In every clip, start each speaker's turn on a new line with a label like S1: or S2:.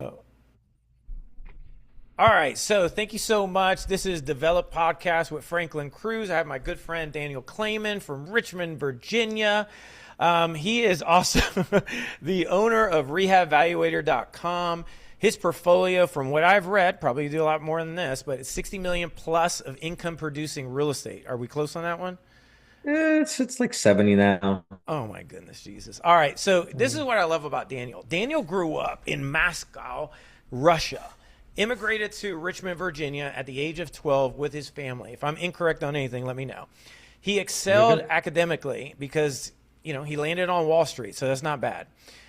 S1: Oh. All right, so thank you so much. This is Develop Podcast with Franklin Cruz. I have my good friend Daniel Klayman from Richmond, Virginia. He is also the owner of RehabValuator.com. His portfolio, from what I've read, probably do a lot more than this, but it's 60 million plus of income producing real estate. Are we close on that one?
S2: It's like 70 now.
S1: Oh my goodness, Jesus. All right, so this is what I love about Daniel. Daniel grew up in Moscow, Russia, immigrated to Richmond, Virginia at the age of 12 with his family. If I'm incorrect on anything, let me know. He
S2: You're
S1: excelled
S2: good.
S1: academically because, he landed on Wall Street, so that's not bad.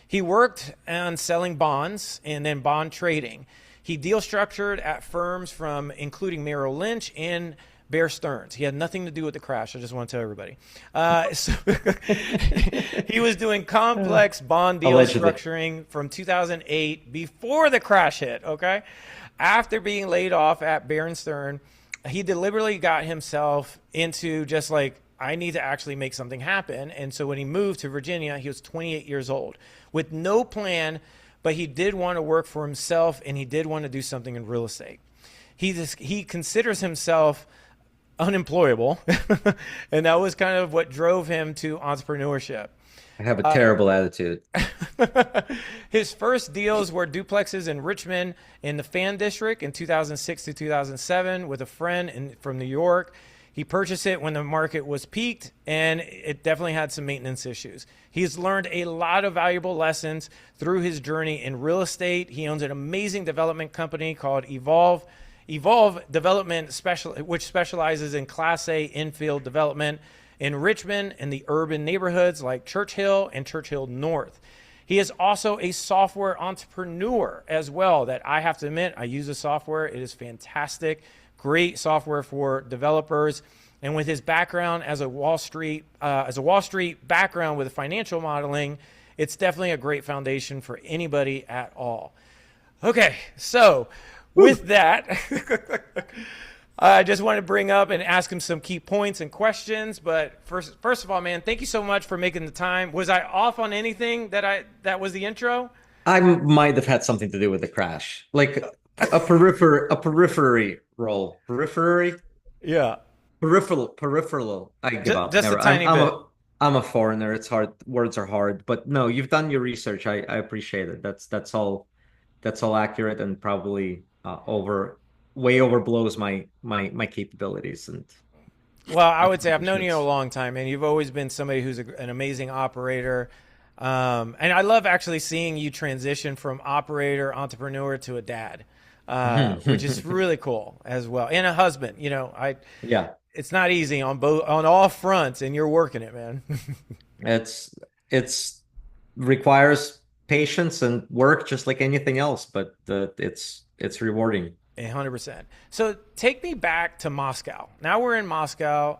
S1: He worked on selling bonds and then bond trading. He deal structured at firms from including Merrill Lynch and Bear Stearns. He had nothing to do with the crash. I just want to tell everybody. So he was doing
S2: Uh,
S1: complex bond deal
S2: Allegedly.
S1: structuring from 2008 before the crash hit. Okay, after being laid off at Bear and Stern, he deliberately got himself into just like I need to actually make something happen. And so when he moved to Virginia, he was 28 years old with no plan, but he did want to work for himself and he did want to do something in real estate. He considers himself unemployable, and that was kind of what drove him to entrepreneurship.
S2: I have a terrible attitude.
S1: His first deals were duplexes in Richmond in the Fan District in 2006 to 2007 with a friend from New York. He purchased it when the market was peaked, and it definitely had some maintenance issues. He's learned a lot of valuable lessons through his journey in real estate. He owns an amazing development company called Evolve Development, which specializes in Class A infield development in Richmond and the urban neighborhoods like Churchill and Churchill North. He is also a software entrepreneur as well. That I have to admit, I use the software. It is fantastic, great software for developers. And with his background as a Wall Street background with financial modeling, it's definitely a great foundation for anybody at all. Okay, so
S2: Woo.
S1: with that, I just want to bring up and ask him some key points and questions. But first of all, man, thank you so much for making the time. Was I off on anything that was the intro?
S2: I might have had something to do with the crash, like a periphery role,
S1: Yeah,
S2: peripheral. I give up.
S1: just a
S2: Never.
S1: tiny bit.
S2: I'm a foreigner. It's hard. Words are hard. But no, you've done your research. I appreciate it. That's all accurate and probably way overblows my capabilities and
S1: Well, I would say I've known you a
S2: accomplishments.
S1: long time, and you've always been somebody who's an amazing operator. And I love actually seeing you transition from operator, entrepreneur to a dad, which is really cool as well, and a husband.
S2: Yeah.
S1: It's not easy on all fronts, and you're working it, man.
S2: It's requires patience and work just like anything else, but it's rewarding.
S1: 100%. So take me back to Moscow. Now we're in Moscow,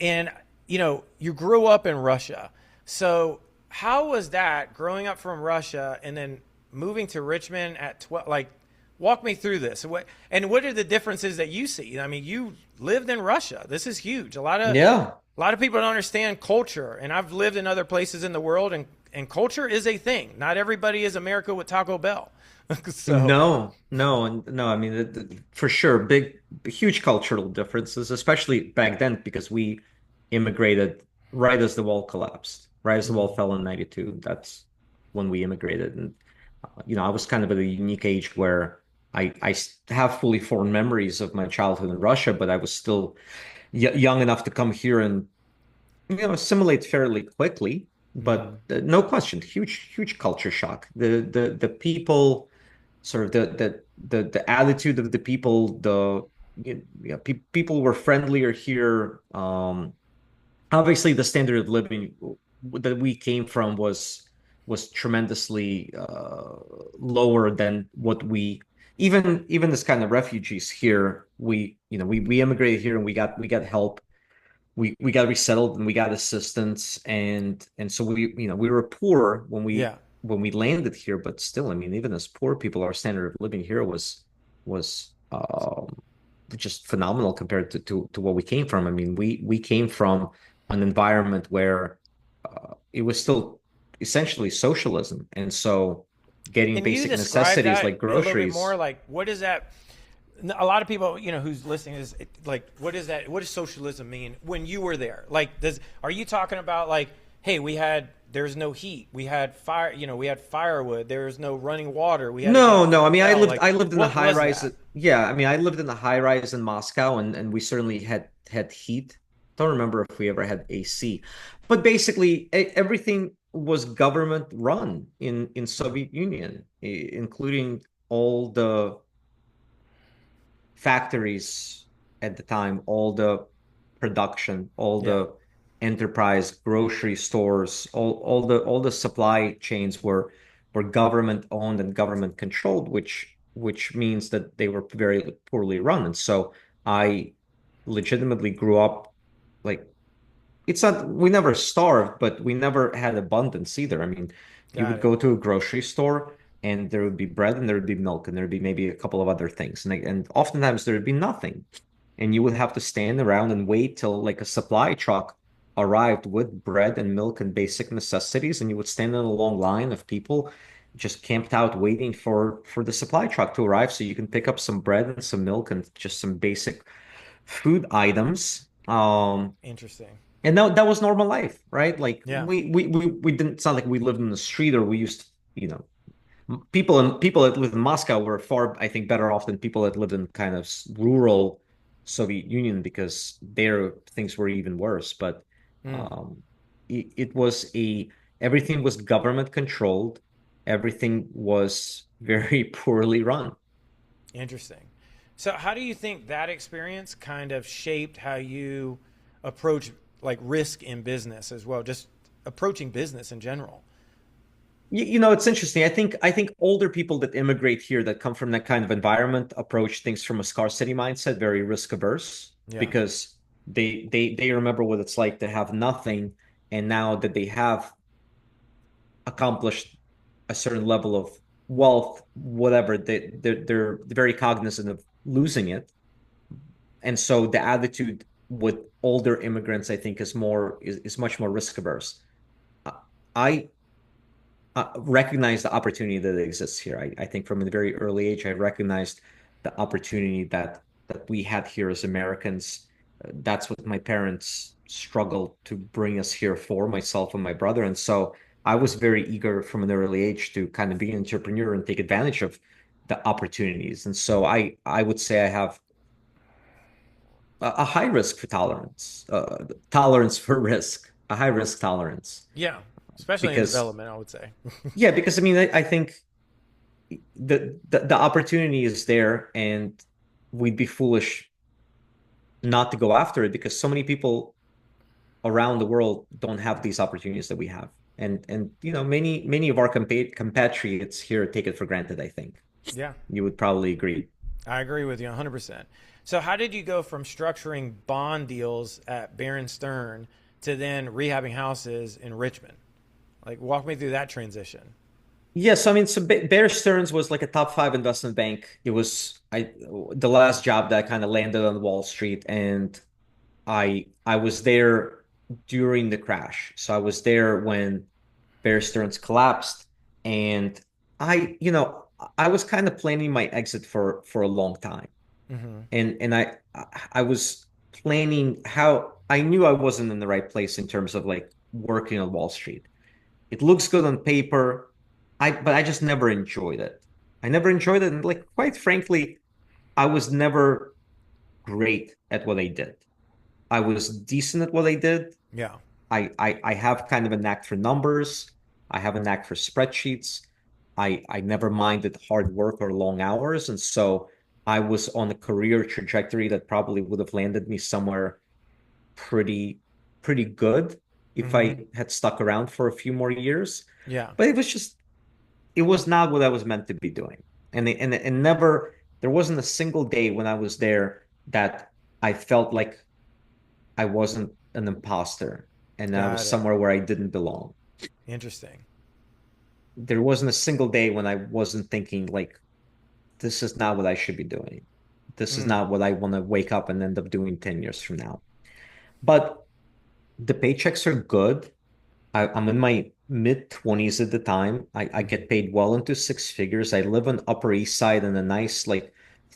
S1: and you grew up in Russia. So how was that growing up from Russia and then moving to Richmond at 12? Like, walk me through this. What are the differences that you see? I mean, you lived in Russia. This is huge.
S2: Yeah.
S1: A lot of people don't understand culture, and I've lived in other places in the world, and culture is a thing. Not everybody is America with Taco Bell. So
S2: No, no, and no. I mean, for sure, huge cultural differences, especially back then, because we immigrated right as the wall collapsed, right as the wall fell in '92. That's when we immigrated, and I was kind of at a unique age where I have fully formed memories of my childhood in Russia, but I was still young enough to come here and assimilate fairly quickly. But no question, huge culture shock. The people, sort of the attitude of the people, people were friendlier here. Obviously, the standard of living that we came from was tremendously lower than what we even as kind of refugees here. We immigrated here and we got help. We got resettled and we got assistance, and so we were poor when we
S1: yeah,
S2: when we landed here, but still, I mean, even as poor people, our standard of living here was just phenomenal compared to what we came from. I mean, we came from an environment where it was still essentially socialism, and so getting
S1: Can you
S2: basic
S1: describe
S2: necessities
S1: that
S2: like
S1: a little bit more?
S2: groceries.
S1: Like, what is that? A lot of people, who's listening is like, what is that? What does socialism mean when you were there? Like, are you talking about like, hey, there's no heat, we had fire, we had firewood, there was no running water, we had to get
S2: No,
S1: from
S2: no. I
S1: the
S2: mean, I
S1: well.
S2: lived
S1: Like,
S2: I lived in a
S1: what
S2: high
S1: was
S2: rise.
S1: that?
S2: Yeah, I mean, I lived in a high rise in Moscow, and we certainly had heat. Don't remember if we ever had AC, but basically everything was government run in Soviet Union, including all the factories at the time, all the production, all
S1: Yeah,
S2: the enterprise, grocery stores, all the supply chains were government owned and government controlled, which means that they were very poorly run. And so I legitimately grew up like it's not we never starved, but we never had abundance either. I mean, you
S1: got
S2: would
S1: it.
S2: go to a grocery store and there would be bread and there would be milk and there would be maybe a couple of other things. And oftentimes there would be nothing. And you would have to stand around and wait till like a supply truck arrived with bread and milk and basic necessities, and you would stand in a long line of people just camped out waiting for the supply truck to arrive so you can pick up some bread and some milk and just some basic food items.
S1: Interesting.
S2: And that was normal life, right? Like
S1: Yeah.
S2: we didn't. It's not like we lived in the street or we used to, people that lived in Moscow were far, I think, better off than people that lived in kind of rural Soviet Union because there things were even worse. But
S1: Mm,
S2: it was everything was government controlled. Everything was very poorly run.
S1: interesting. So, how do you think that experience kind of shaped how you approach like risk in business as well? Just approaching business in general.
S2: It's interesting. I think older people that immigrate here that come from that kind of environment approach things from a scarcity mindset, very risk averse,
S1: Yeah.
S2: because they remember what it's like to have nothing, and now that they have accomplished a certain level of wealth, whatever, they're very cognizant of losing it. And so the attitude with older immigrants, I think, is much more risk averse. I recognize the opportunity that exists here. I think from a very early age, I recognized the opportunity that we had here as Americans. That's what my parents struggled to bring us here for, myself and my brother. And so I was very eager from an early age to kind of be an entrepreneur and take advantage of the opportunities. And so I would say I have a high risk for tolerance for risk, a high risk tolerance
S1: Yeah. Especially in
S2: because
S1: development, I would say.
S2: yeah, because I mean I think the opportunity is there and we'd be foolish not to go after it because so many people around the world don't have these opportunities that we have. And many of our compatriots here take it for granted, I think.
S1: Yeah.
S2: You would probably agree.
S1: I agree with you 100%. So, how did you go from structuring bond deals at Bear and Stern to then rehabbing houses in Richmond? Like, walk me through that transition.
S2: Yes, I mean, so Bear Stearns was like a top five investment bank. It was the last job that kind of landed on Wall Street, and I was there during the crash. So I was there when Bear Stearns collapsed, and I was kind of planning my exit for a long time,
S1: Mm-hmm.
S2: and I was planning how I knew I wasn't in the right place in terms of like working on Wall Street. It looks good on paper, but I just never enjoyed it. I never enjoyed it, and like quite frankly, I was never great at what I did. I was decent at what I did.
S1: Yeah.
S2: I have kind of a knack for numbers. I have a knack for spreadsheets. I never minded hard work or long hours, and so I was on a career trajectory that probably would have landed me somewhere pretty pretty good if
S1: Mm-hmm.
S2: I had stuck around for a few more years.
S1: Yeah.
S2: But it was not what I was meant to be doing. And never there wasn't a single day when I was there that I felt like I wasn't an imposter and I was
S1: Got it.
S2: somewhere where I didn't belong.
S1: Interesting.
S2: There wasn't a single day when I wasn't thinking like this is not what I should be doing. This is
S1: Mm.
S2: not what I want to wake up and end up doing 10 years from now. But the paychecks are good. I'm in my mid 20s at the time. I
S1: Hmm.
S2: get paid well into six figures. I live on Upper East Side in a nice like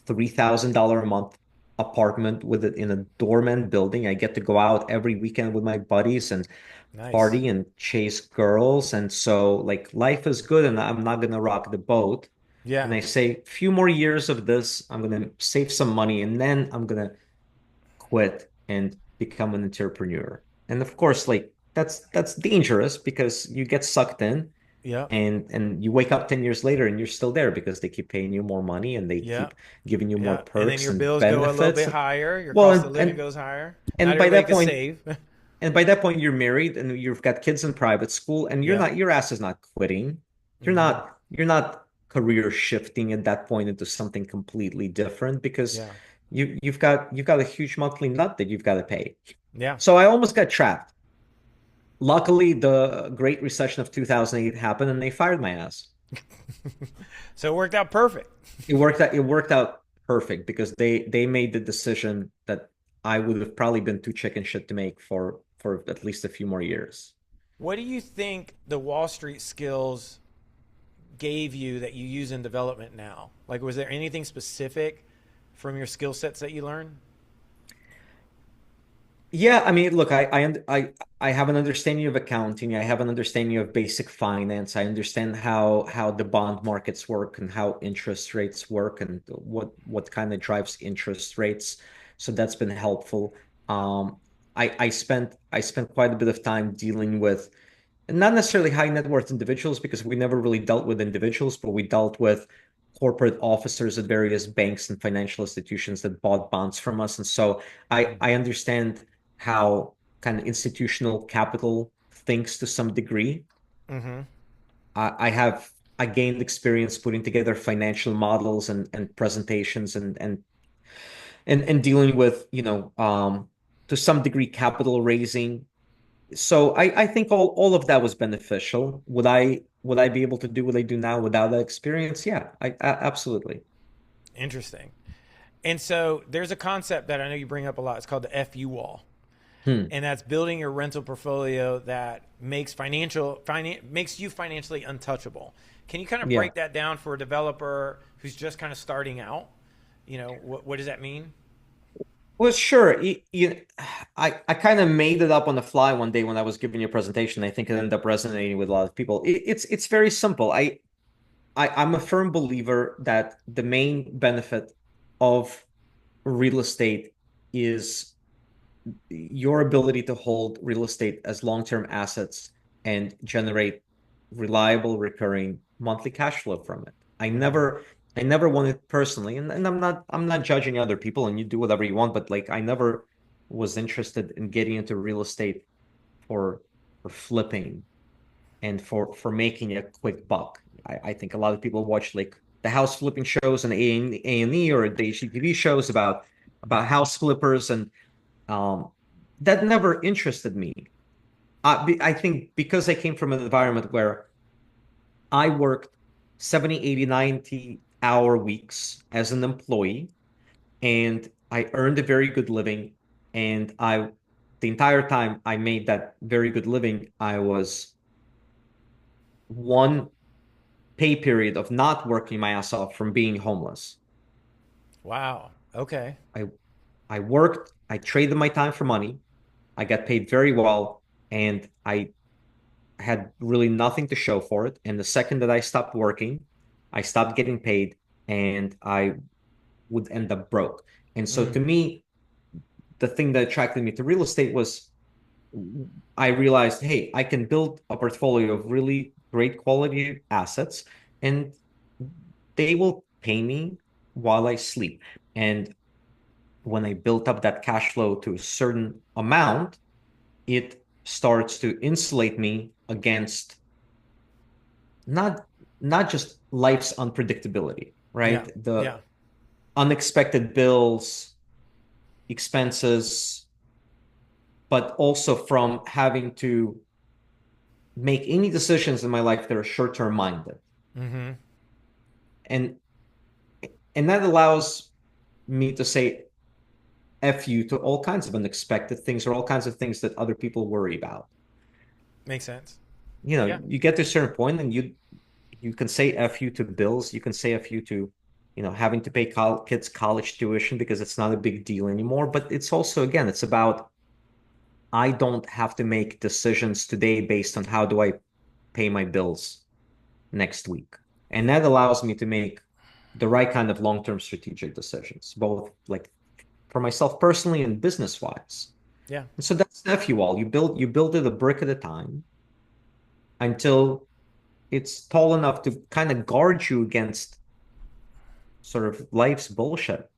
S2: $3,000 a month apartment with it in a doorman building. I get to go out every weekend with my buddies and
S1: Nice.
S2: party and chase girls. And so like life is good and I'm not gonna rock the boat. And
S1: Yeah.
S2: I say, few more years of this, I'm gonna save some money and then I'm gonna quit and become an entrepreneur. And of course, like that's dangerous because you get sucked in
S1: Yep.
S2: and you wake up 10 years later and you're still there because they keep paying you more money and they keep
S1: Yep.
S2: giving you more
S1: Yep. And then
S2: perks
S1: your
S2: and
S1: bills go a little
S2: benefits.
S1: bit higher. Your
S2: Well,
S1: cost of living goes higher. Not
S2: and by
S1: everybody
S2: that
S1: can
S2: point
S1: save.
S2: and by that point you're married and you've got kids in private school and
S1: Yep.
S2: your ass is not quitting.
S1: Hmm.
S2: You're not career shifting at that point into something completely different because
S1: Yeah.
S2: you've got a huge monthly nut that you've got to pay.
S1: Yeah.
S2: So I almost got trapped. Luckily, the Great Recession of 2008 happened and they fired my ass.
S1: So it worked out perfect.
S2: It worked out perfect because they made the decision that I would have probably been too chicken shit to make for at least a few more years.
S1: What do you think the Wall Street skills gave you that you use in development now? Like, was there anything specific from your skill sets that you learned?
S2: Yeah, I mean, look, I have an understanding of accounting. I have an understanding of basic finance. I understand how the bond markets work and how interest rates work and what kind of drives interest rates. So that's been helpful. Um, I spent quite a bit of time dealing with and not necessarily high net worth individuals because we never really dealt with individuals, but we dealt with corporate officers at various banks and financial institutions that bought bonds from us. And so I understand how kind of institutional capital thinks to some degree.
S1: Mm-hmm.
S2: I have I gained experience putting together financial models and presentations and dealing with, to some degree capital raising. So I think all of that was beneficial. Would I be able to do what I do now without that experience? Yeah, absolutely.
S1: Interesting. And so there's a concept that I know you bring up a lot. It's called the FU wall.
S2: Hmm.
S1: And that's building your rental portfolio that makes you financially untouchable. Can you kind of
S2: Yeah.
S1: break that down for a developer who's just kind of starting out? What does that mean?
S2: Well, sure. I kind of made it up on the fly one day when I was giving you a presentation. I think it ended up resonating with a lot of people. It's very simple. I'm a firm believer that the main benefit of real estate is your ability to hold real estate as long-term assets and generate reliable, recurring monthly cash flow from it.
S1: Mm-hmm.
S2: I never wanted personally, and I'm not judging other people and you do whatever you want, but like I never was interested in getting into real estate for for flipping and for making a quick buck. I think a lot of people watch like the house flipping shows and A&E or the HGTV shows about house flippers and um, that never interested me. I think because I came from an environment where I worked 70, 80, 90 hour weeks as an employee and I earned a very good living. And the entire time I made that very good living, I was one pay period of not working my ass off from being homeless.
S1: Wow. Okay.
S2: I, I worked, I traded my time for money. I got paid very well and I had really nothing to show for it. And the second that I stopped working, I stopped getting paid and I would end up broke. And so to
S1: Mm.
S2: me, the thing that attracted me to real estate was I realized, hey, I can build a portfolio of really great quality assets and they will pay me while I sleep. And when I built up that cash flow to a certain amount, it starts to insulate me against not not just life's unpredictability,
S1: Yeah.
S2: right? The
S1: Yeah.
S2: unexpected bills, expenses, but also from having to make any decisions in my life that are short-term minded.
S1: Mm-hmm.
S2: And that allows me to say F you to all kinds of unexpected things or all kinds of things that other people worry about.
S1: Makes sense. Yeah.
S2: you get to a certain point and you can say F you to bills, you can say F you to, having to pay kids college tuition because it's not a big deal anymore. But it's also, again, it's about I don't have to make decisions today based on how do I pay my bills next week. And that allows me to make the right kind of long-term strategic decisions, both like for myself personally and business wise.
S1: Yeah.
S2: And so that's F you all. You build it a brick at a time until it's tall enough to kind of guard you against sort of life's bullshit.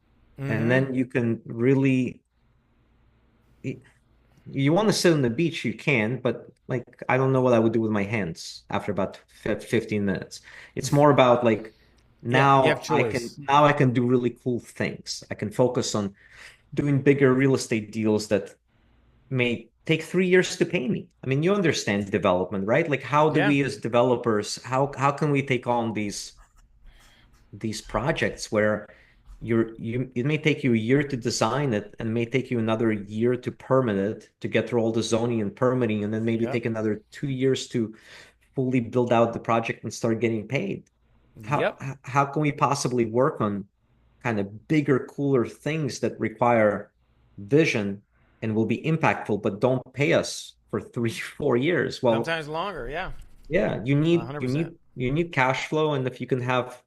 S2: And
S1: Mm-hmm.
S2: then you can really, you want to sit on the beach, you can, but like, I don't know what I would do with my hands after about 15 minutes. It's more about like,
S1: Yeah. You have choice.
S2: now I can do really cool things. I can focus on doing bigger real estate deals that may take 3 years to pay me. I mean, you understand development, right? Like, how do
S1: Yeah.
S2: we as developers, how can we take on these projects where it may take you a year to design it and may take you another year to permit it, to get through all the zoning and permitting, and then maybe
S1: Yep.
S2: take another 2 years to fully build out the project and start getting paid. How
S1: Yep.
S2: how can we possibly work on kind of bigger, cooler things that require vision and will be impactful, but don't pay us for 3, 4 years? Well,
S1: Sometimes longer. Yeah.
S2: yeah, you need you
S1: 100%.
S2: need you need cash flow, and if you can have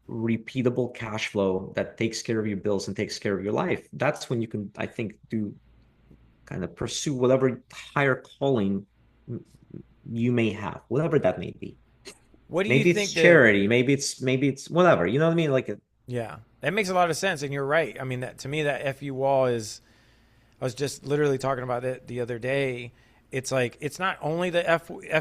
S2: repeatable cash flow that takes care of your bills and takes care of your life, that's when you can, I think, do kind of pursue whatever higher calling you may have, whatever that may be.
S1: What do you
S2: Maybe it's
S1: think the
S2: charity, maybe it's whatever. You know what I mean? Like,
S1: Yeah, that makes a lot of sense, and you're right. I mean, that to me, that FU wall is. I was just literally talking about it the other day. It's like it's not only the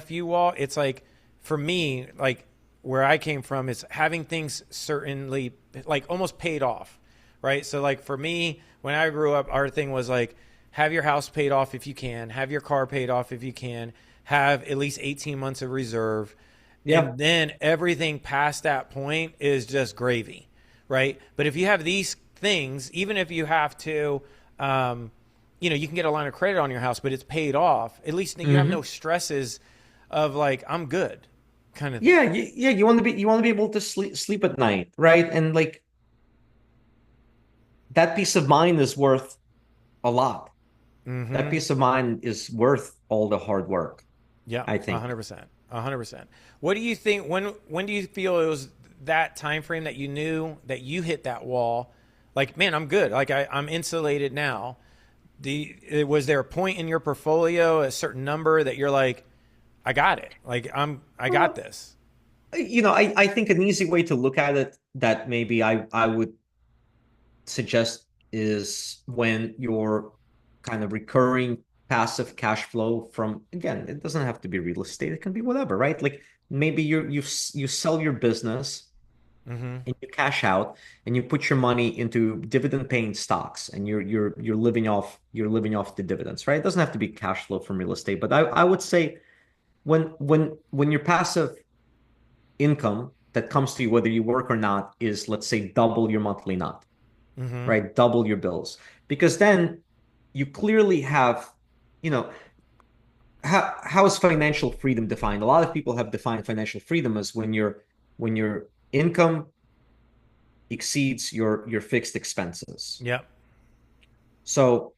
S1: FU wall. It's like for me, like where I came from, is having things certainly like almost paid off, right? So like for me, when I grew up, our thing was like have your house paid off if you can, have your car paid off if you can, have at least 18 months of reserve,
S2: yeah.
S1: and then everything past that point is just gravy, right? But if you have these things, even if you have to, you can get a line of credit on your house, but it's paid off. At least you have no
S2: Hmm.
S1: stresses of like I'm good, kind of thing.
S2: Yeah, yeah, you want to be able to sleep at night, right? And like that peace of mind is worth a lot. That
S1: Mm-hmm.
S2: peace of mind is worth all the hard work,
S1: Yeah,
S2: I
S1: a
S2: think.
S1: hundred percent, 100%. What do you think? When do you feel it was that time frame that you knew that you hit that wall? Like, man, I'm good. Like I'm insulated now. Was there a point in your portfolio, a certain number that you're like, I got it. Like I got
S2: Uh,
S1: this.
S2: I think an easy way to look at it that maybe I would suggest is when your kind of recurring passive cash flow from, again, it doesn't have to be real estate, it can be whatever, right? Like maybe you sell your business
S1: Mm-hmm.
S2: and you cash out and you put your money into dividend paying stocks and you're living off the dividends, right? It doesn't have to be cash flow from real estate, but I would say when your passive income that comes to you, whether you work or not, is, let's say, double your monthly not,
S1: Mm-hmm.
S2: right? Double your bills. Because then you clearly have, you know, how is financial freedom defined? A lot of people have defined financial freedom as when your income exceeds your fixed expenses.
S1: Yep.
S2: So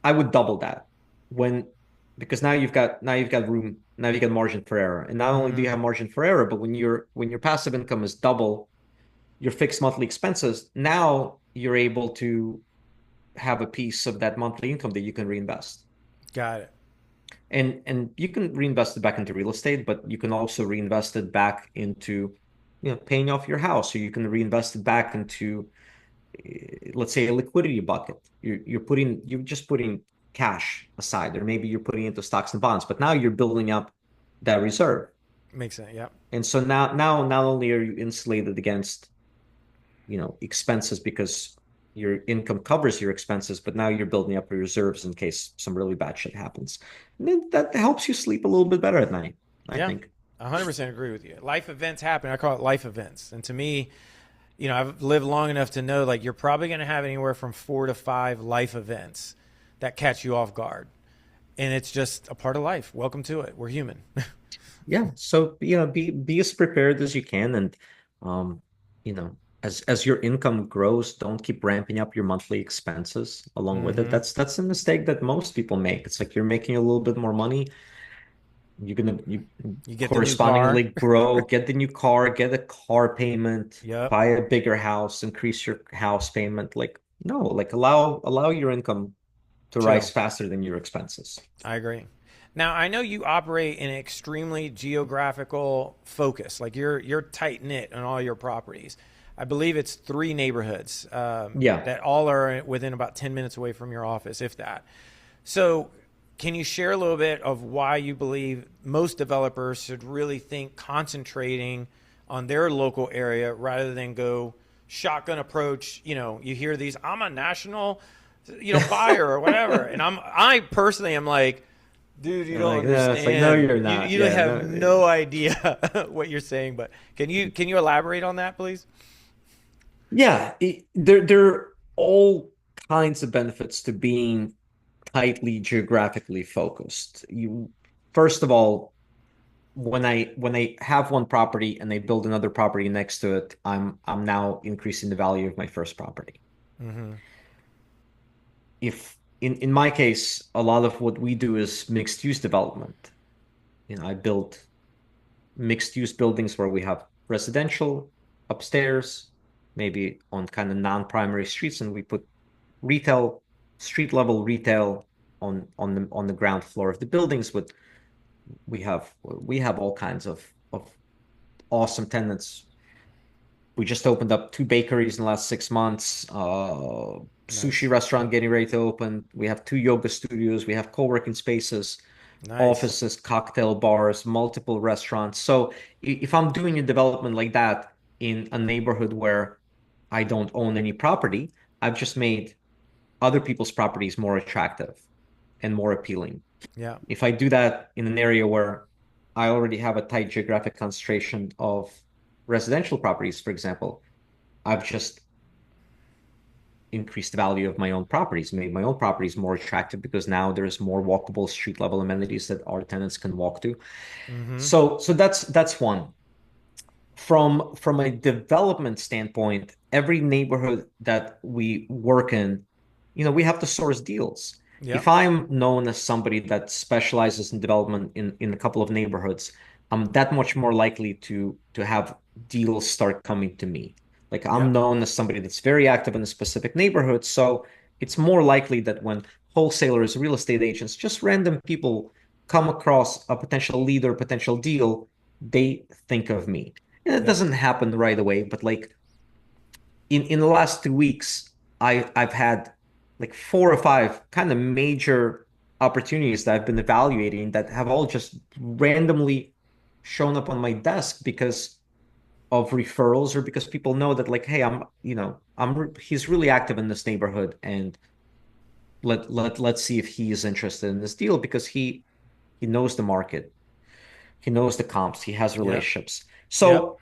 S2: I would double that when because now you've got room, now you got margin for error. And not only do
S1: Mm-hmm.
S2: you have margin for error, but when your passive income is double your fixed monthly expenses, now you're able to have a piece of that monthly income that you can reinvest.
S1: Got it.
S2: And you can reinvest it back into real estate, but you can also reinvest it back into, paying off your house, or you can reinvest it back into, let's say, a liquidity bucket. You're just putting cash aside, or maybe you're putting into stocks and bonds, but now you're building up that reserve.
S1: Makes sense. Yep.
S2: And so now not only are you insulated against expenses because your income covers your expenses, but now you're building up your reserves in case some really bad shit happens. And then that helps you sleep a little bit better at night, I
S1: Yeah.
S2: think.
S1: 100% agree with you. Life events happen. I call it life events. And to me, I've lived long enough to know like you're probably going to have anywhere from 4 to 5 life events that catch you off guard. and it's just a part of life. Welcome to it. We're human.
S2: Yeah. So, be as prepared as you can, and um, as your income grows, don't keep ramping up your monthly expenses along with it.
S1: Hmm.
S2: That's a mistake that most people make. It's like you're making a little bit more money, you
S1: You get the new
S2: correspondingly
S1: car.
S2: grow, get the new car, get a car payment,
S1: Yep.
S2: buy a bigger house, increase your house payment. Like, no, like allow your income to rise
S1: Chill.
S2: faster than your expenses.
S1: I agree. Now I know you operate in an extremely geographical focus. Like you're tight knit on all your properties. I believe it's three neighborhoods
S2: Yeah.
S1: that all are within about 10 minutes away from your office, if that. So, can you share a little bit of why you believe most developers should really think concentrating on their local area rather than go shotgun approach? You hear these, I'm a national, buyer or whatever, and I personally am like, dude, you
S2: And
S1: don't
S2: like, no, it's like, no,
S1: understand.
S2: you're
S1: You
S2: not.
S1: you
S2: Yeah,
S1: have
S2: no.
S1: no idea what you're saying. But can you elaborate on that, please?
S2: Yeah, there are all kinds of benefits to being tightly geographically focused. First of all, when I have one property and I build another property next to it, I'm now increasing the value of my first property.
S1: Mm-hmm.
S2: If in my case, a lot of what we do is mixed use development. I built mixed use buildings where we have residential upstairs, maybe on kind of non-primary streets, and we put retail, street level retail on the ground floor of the buildings. With we have all kinds of awesome tenants. We just opened up two bakeries in the last 6 months. Sushi
S1: Nice.
S2: restaurant getting ready to open. We have two yoga studios. We have co-working spaces,
S1: Nice.
S2: offices, cocktail bars, multiple restaurants. So if I'm doing a development like that in a neighborhood where I don't own any property, I've just made other people's properties more attractive and more appealing.
S1: Yeah.
S2: If I do that in an area where I already have a tight geographic concentration of residential properties, for example, I've just increased the value of my own properties, made my own properties more attractive because now there's more walkable street level amenities that our tenants can walk to.
S1: Mm-hmm.
S2: So that's one. From a development standpoint, every neighborhood that we work in, we have to source deals. If
S1: Yep.
S2: I'm known as somebody that specializes in development in a couple of neighborhoods, I'm that much more likely to have deals start coming to me. Like, I'm
S1: Yep.
S2: known as somebody that's very active in a specific neighborhood, so it's more likely that when wholesalers, real estate agents, just random people come across a potential lead or potential deal, they think of me. And it
S1: Yep.
S2: doesn't happen right away, but like in the last 2 weeks, I've had like 4 or 5 kind of major opportunities that I've been evaluating that have all just randomly shown up on my desk because of referrals or because people know that, like, hey, he's really active in this neighborhood, and let's see if he is interested in this deal because he knows the market, he knows the comps, he has
S1: Yep.
S2: relationships.
S1: Yep.
S2: So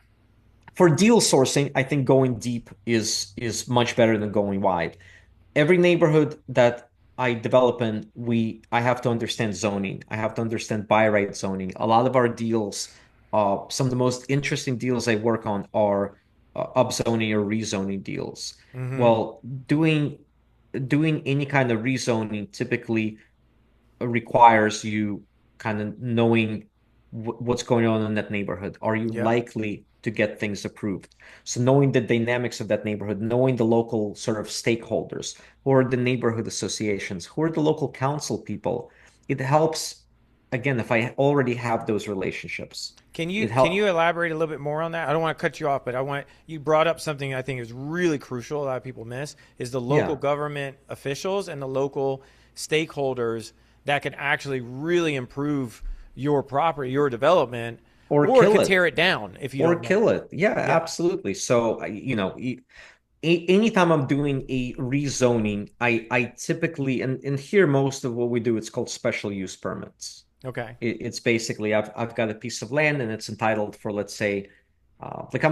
S2: for deal sourcing, I think going deep is much better than going wide. Every neighborhood that I develop in, I have to understand zoning. I have to understand buy right zoning. A lot of our deals, some of the most interesting deals I work on are upzoning or rezoning deals.
S1: Mm-hmm.
S2: Well, doing any kind of rezoning typically requires you kind of knowing what's going on in that neighborhood. Are you
S1: Yep.
S2: likely to get things approved? So knowing the dynamics of that neighborhood, knowing the local sort of stakeholders, who are the neighborhood associations, who are the local council people, it helps. Again, if I already have those relationships,
S1: Can you
S2: it
S1: can you
S2: help.
S1: elaborate a little bit more on that? I don't want to cut you off, but you brought up something I think is really crucial. A lot of people miss is the local
S2: Yeah,
S1: government officials and the local stakeholders that can actually really improve your property, your development,
S2: or
S1: or
S2: kill
S1: could
S2: it,
S1: tear it down if you
S2: or
S1: don't know.
S2: kill it. Yeah,
S1: Yeah.
S2: absolutely. So, anytime I'm doing a rezoning, I typically, and here most of what we do, it's called special use permits.
S1: Okay.
S2: It's basically I've got a piece of land and it's entitled for, let's say, like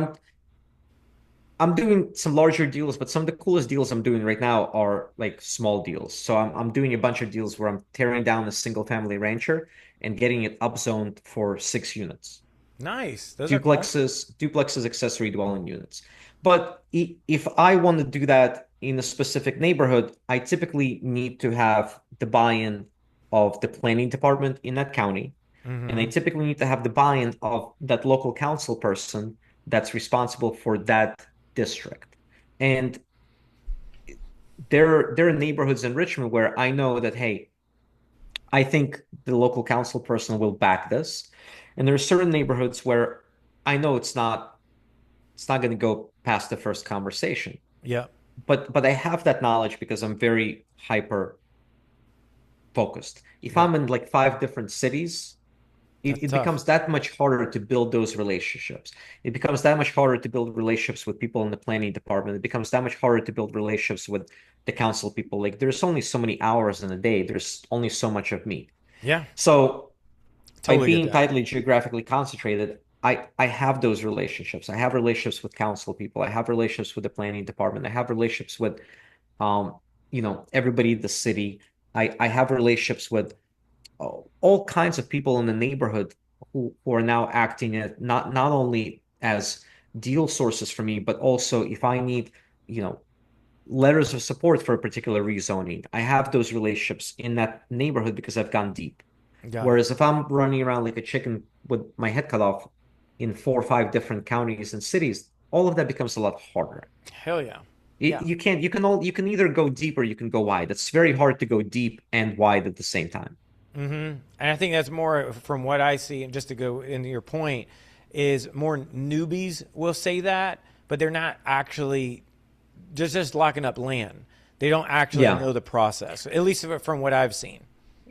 S2: I'm doing some larger deals, but some of the coolest deals I'm doing right now are like small deals. So I'm doing a bunch of deals where I'm tearing down a single family rancher and getting it upzoned for 6 units.
S1: Nice. Those are cool.
S2: Duplexes, accessory dwelling units. But if I want to do that in a specific neighborhood, I typically need to have the buy-in of the planning department in that county, and I
S1: Mm-hmm.
S2: typically need to have the buy-in of that local council person that's responsible for that district. And there are neighborhoods in Richmond where I know that, hey, I think the local council person will back this. And there are certain neighborhoods where I know it's not going to go past the first conversation.
S1: Yep.
S2: But I have that knowledge because I'm very hyper focused. If
S1: Yep.
S2: I'm in like 5 different cities,
S1: That's
S2: it
S1: tough.
S2: becomes that much harder to build those relationships. It becomes that much harder to build relationships with people in the planning department. It becomes that much harder to build relationships with the council people. Like there's only so many hours in a day. There's only so much of me.
S1: Yeah.
S2: So by
S1: Totally get
S2: being
S1: that.
S2: tightly geographically concentrated, I have those relationships. I have relationships with council people. I have relationships with the planning department. I have relationships with um, everybody in the city. I have relationships with all kinds of people in the neighborhood who are now acting as not only as deal sources for me, but also if I need, you know, letters of support for a particular rezoning, I have those relationships in that neighborhood because I've gone deep.
S1: Got it.
S2: Whereas if I'm running around like a chicken with my head cut off in 4 or 5 different counties and cities, all of that becomes a lot harder.
S1: Hell yeah.
S2: It,
S1: Yeah.
S2: you can't, you can either go deep or you can go wide. It's very hard to go deep and wide at the same time.
S1: Mm-hmm. And I think that's more from what I see, and just to go into your point, is more newbies will say that, but they're not actually just locking up land. They don't actually
S2: Yeah.
S1: know the process, at least from what I've seen.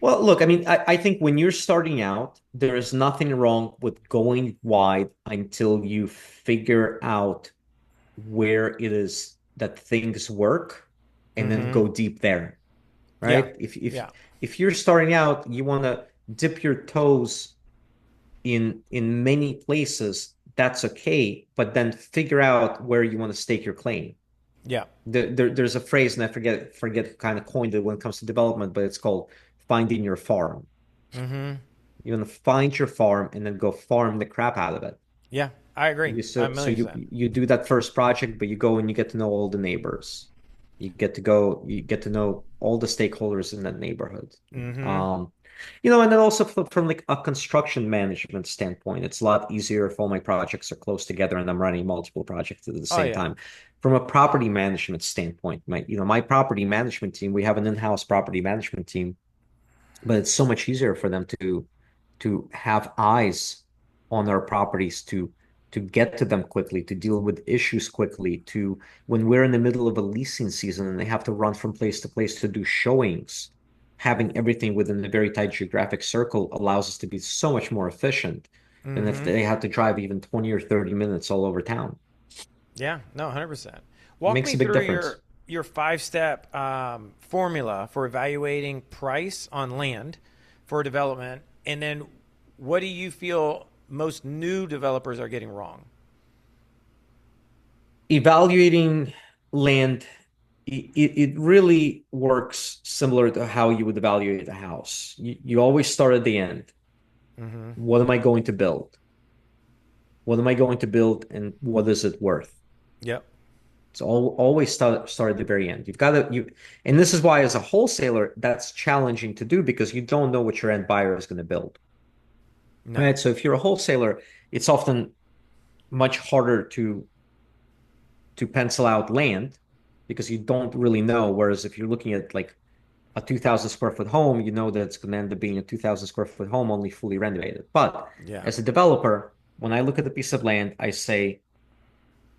S2: Well, look, I mean, I think when you're starting out, there is nothing wrong with going wide until you figure out where it is that things work and then
S1: Mm-hmm.
S2: go deep there,
S1: Yeah.
S2: right? If
S1: Yeah.
S2: if you're starting out, you want to dip your toes in many places, that's okay, but then figure out where you want to stake your claim.
S1: Yeah.
S2: There's a phrase, and I forget who kind of coined it when it comes to development, but it's called finding your farm.
S1: Mm-hmm.
S2: You want to find your farm and then go farm the crap out of it.
S1: Yeah. I agree.
S2: You
S1: A
S2: so
S1: million
S2: you
S1: percent.
S2: you do that first project, but you go and you get to know all the neighbors. You get to know all the stakeholders in that neighborhood.
S1: Mm-hmm.
S2: Um, and then also from like a construction management standpoint, it's a lot easier if all my projects are close together and I'm running multiple projects at the
S1: Oh
S2: same
S1: yeah.
S2: time. From a property management standpoint, my property management team, we have an in-house property management team, but it's so much easier for them to have eyes on our properties to get to them quickly, to deal with issues quickly, to when we're in the middle of a leasing season and they have to run from place to place to do showings, having everything within a very tight geographic circle allows us to be so much more efficient than if
S1: Mm-hmm.
S2: they had to drive even 20 or 30 minutes all over town.
S1: Yeah. No, 100%.
S2: It
S1: Walk
S2: makes
S1: me
S2: a big
S1: through
S2: difference.
S1: your 5 step formula for evaluating price on land for development, and then what do you feel most new developers are getting wrong?
S2: Evaluating land, it really works similar to how you would evaluate a house. You always start at the end.
S1: Mm-hmm.
S2: What am I going to build? What am I going to build and what is it worth?
S1: Yep.
S2: It's always start at the very end. You've got to you and this is why as a wholesaler that's challenging to do because you don't know what your end buyer is going to build.
S1: No.
S2: Right? So if you're a wholesaler, it's often much harder to pencil out land because you don't really know. Whereas if you're looking at like a 2,000 square foot home, you know that it's going to end up being a 2,000 square foot home only fully renovated. But
S1: Yeah.
S2: as a developer, when I look at a piece of land, I say,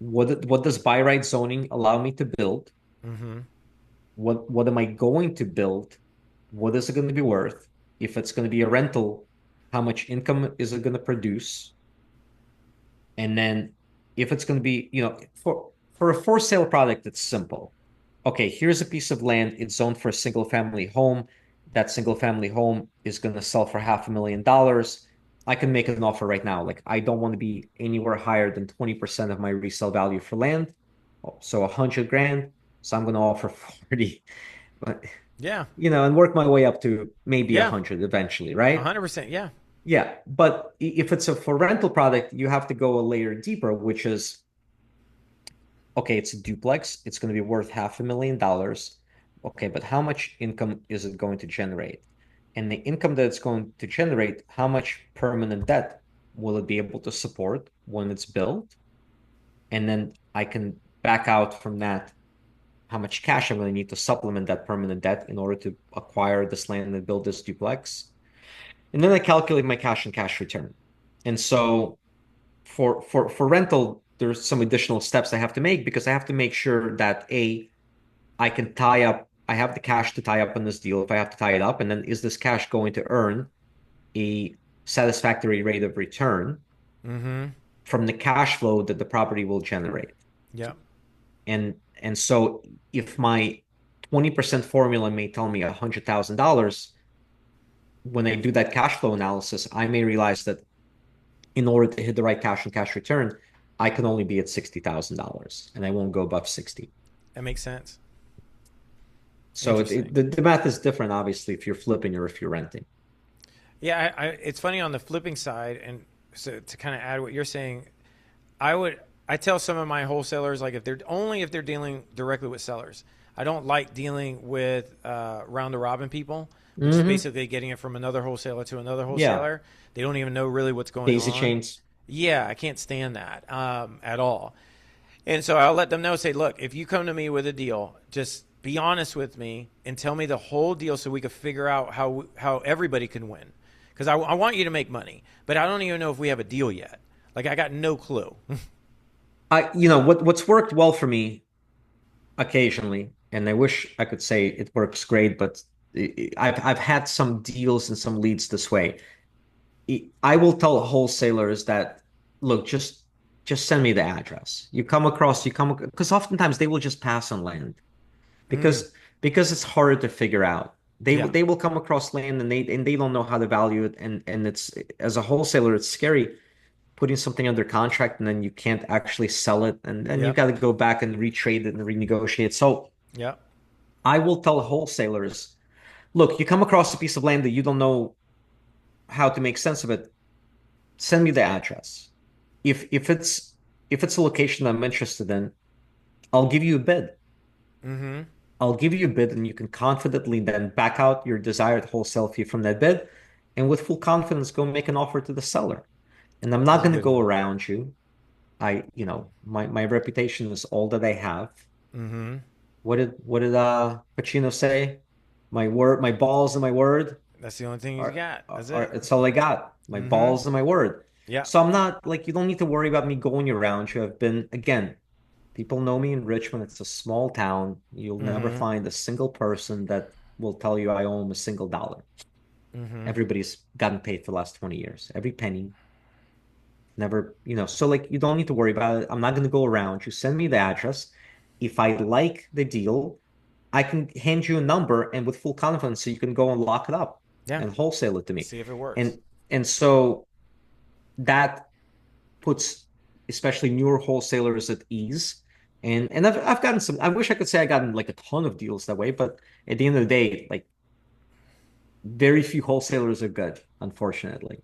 S2: what does by right zoning allow me to build?
S1: Mm-hmm.
S2: What am I going to build? What is it going to be worth? If it's going to be a rental, how much income is it going to produce? And then if it's going to be, for a for sale product, it's simple. Okay, here's a piece of land. It's zoned for a single family home. That single family home is going to sell for $500,000. I can make an offer right now. Like I don't want to be anywhere higher than 20% of my resale value for land. So 100 grand. So I'm going to offer 40, but
S1: Yeah.
S2: and work my way up to maybe
S1: Yeah.
S2: 100 eventually, right?
S1: 100%. Yeah.
S2: Yeah. But if it's a for rental product, you have to go a layer deeper, which is okay, it's a duplex. It's going to be worth $500,000. Okay, but how much income is it going to generate? And the income that it's going to generate, how much permanent debt will it be able to support when it's built? And then I can back out from that how much cash I'm going to need to supplement that permanent debt in order to acquire this land and build this duplex. And then I calculate my cash and cash return. And so for rental, there's some additional steps I have to make because I have to make sure that I have the cash to tie up on this deal if I have to tie it up, and then is this cash going to earn a satisfactory rate of return
S1: Mm-hmm.
S2: from the cash flow that the property will generate?
S1: Yep.
S2: And so if my 20% formula may tell me $100,000, when I do that cash flow analysis, I may realize that in order to hit the right cash and cash return, I can only be at $60,000 and I won't go above 60.
S1: That makes sense.
S2: So
S1: Interesting.
S2: the math is different, obviously, if you're flipping or if you're renting.
S1: Yeah, it's funny on the flipping side, and so to kind of add what you're saying, I tell some of my wholesalers like if they're dealing directly with sellers. I don't like dealing with round the robin people, which is
S2: Hmm.
S1: basically getting it from another wholesaler to another
S2: Yeah.
S1: wholesaler. They don't even know really what's going
S2: Daisy
S1: on.
S2: chains.
S1: Yeah, I can't stand that at all. And so I'll let them know, say, look, if you come to me with a deal, just be honest with me and tell me the whole deal so we can figure out how everybody can win. Because I want you to make money, but I don't even know if we have a deal yet. Like I got no clue.
S2: What's worked well for me occasionally, and I wish I could say it works great, but I've had some deals and some leads this way. I will tell wholesalers that, look, just send me the address. You come because oftentimes they will just pass on land
S1: Mm,
S2: because it's harder to figure out.
S1: yeah,
S2: They will come across land and they don't know how to value it, and it's as a wholesaler it's scary putting something under contract and then you can't actually sell it, and then you
S1: yep,
S2: got to go back and retrade it and renegotiate. So
S1: yep.
S2: I will tell wholesalers, look, you come across a piece of land that you don't know how to make sense of it, send me the address. If it's a location I'm interested in, I'll give you a bid.
S1: Mm-hmm.
S2: I'll give you a bid and you can confidently then back out your desired wholesale fee from that bid and with full confidence go make an offer to the seller. And I'm not
S1: That's a
S2: going to
S1: good
S2: go
S1: one.
S2: around you. My reputation is all that I have.
S1: Mm-hmm.
S2: What did Pacino say? My balls and my word
S1: That's the only thing you
S2: are,
S1: got. That's
S2: are
S1: it.
S2: it's all I got. My
S1: Mm-hmm.
S2: balls and my word.
S1: Yeah.
S2: So I'm not like you don't need to worry about me going around you. I've been again, people know me in Richmond. It's a small town. You'll never
S1: Mm-hmm.
S2: find a single person that will tell you I owe them a single dollar.
S1: Mm-hmm.
S2: Everybody's gotten paid for the last 20 years. Every penny. Never, so like you don't need to worry about it. I'm not going to go around. You send me the address. If I like the deal, I can hand you a number and with full confidence so you can go and lock it up
S1: Yeah.
S2: and wholesale it to me.
S1: See if it works.
S2: And and so that puts especially newer wholesalers at ease. And I've gotten some, I wish I could say I gotten like a ton of deals that way, but at the end of the day, like very few wholesalers are good, unfortunately.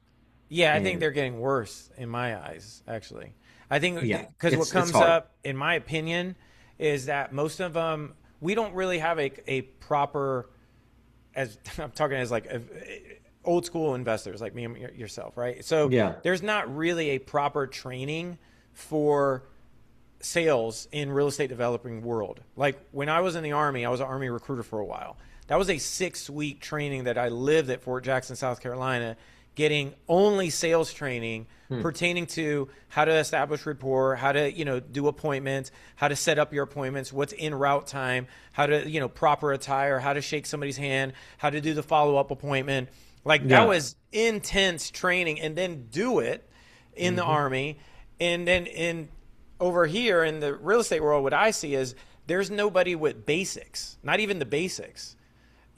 S1: Yeah, I think
S2: And
S1: they're getting worse in my eyes, actually. I think
S2: yeah,
S1: because what
S2: it's
S1: comes
S2: hard.
S1: up, in my opinion, is that most of them, we don't really have a proper, as I'm talking as like old school investors like me and yourself, right? So
S2: Yeah.
S1: there's not really a proper training for sales in real estate developing world. Like when I was in the army, I was an army recruiter for a while. That was a 6 week training that I lived at Fort Jackson, South Carolina, getting only sales training
S2: Hmm.
S1: pertaining to how to establish rapport, how to, do appointments, how to set up your appointments, what's in route time, how to, proper attire, how to shake somebody's hand, how to do the follow-up appointment. Like that
S2: Yeah.
S1: was intense training and then do it in the
S2: Hmm.
S1: army. And then over here in the real estate world, what I see is there's nobody with basics, not even the basics.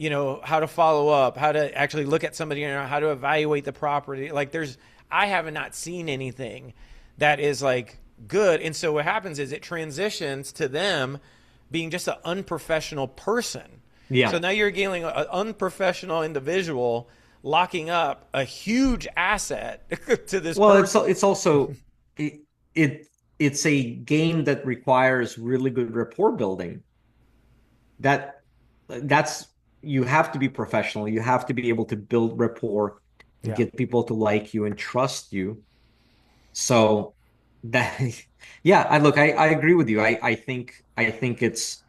S1: How to follow up, how to actually look at somebody, how to evaluate the property. Like I have not seen anything that is like good. And so what happens is it transitions to them being just an unprofessional person. So
S2: Yeah.
S1: now you're getting an unprofessional individual locking up a huge asset to this
S2: Well,
S1: person.
S2: it's also it, it it's a game that requires really good rapport building. That that's you have to be professional. You have to be able to build rapport and
S1: Yeah.
S2: get people to like you and trust you. So that yeah, I agree with you. I think it's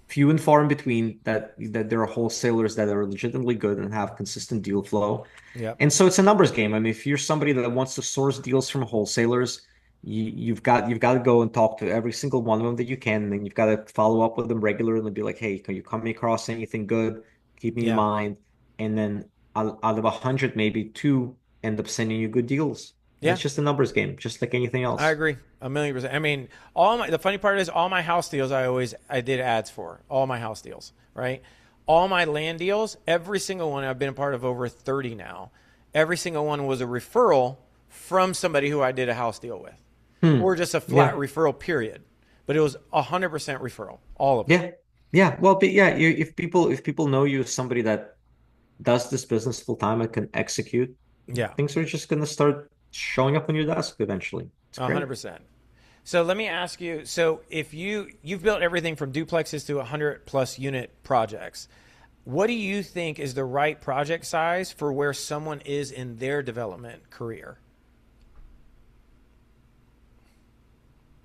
S2: few and far in between that there are wholesalers that are legitimately good and have consistent deal flow.
S1: Yep.
S2: And so it's a numbers game. I mean, if you're somebody that wants to source deals from wholesalers, you've got to go and talk to every single one of them that you can, and then you've got to follow up with them regularly and be like, "Hey, can you come across anything good? Keep me in
S1: Yeah.
S2: mind." And then out of 100, maybe two end up sending you good deals. And
S1: Yeah.
S2: it's just a numbers game, just like anything
S1: I
S2: else.
S1: agree 1,000,000%. I mean, the funny part is all my house deals I did ads for all my house deals, right? All my land deals, every single one I've been a part of over 30 now. Every single one was a referral from somebody who I did a house deal with,
S2: Hmm.
S1: or just a flat
S2: Yeah.
S1: referral period. But it was 100% referral, all of them.
S2: Yeah. Yeah. Well, but yeah, if people know you as somebody that does this business full time and can execute,
S1: Yeah,
S2: things are just gonna start showing up on your desk eventually. It's
S1: a hundred
S2: great.
S1: percent. So let me ask you. So if you've built everything from duplexes to 100+ unit projects, what do you think is the right project size for where someone is in their development career?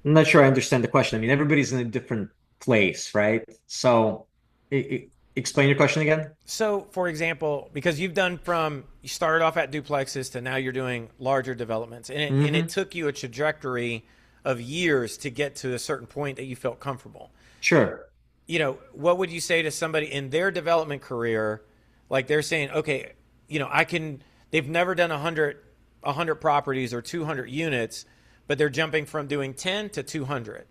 S2: I'm not sure I understand the question. I mean, everybody's in a different place, right? So, explain your question again.
S1: So, for example, because you started off at duplexes to now you're doing larger developments, and it
S2: Hmm.
S1: took you a trajectory of years to get to a certain point that you felt comfortable.
S2: Sure.
S1: What would you say to somebody in their development career? Like they're saying, okay, they've never done 100 properties or 200 units, but they're jumping from doing 10 to 200.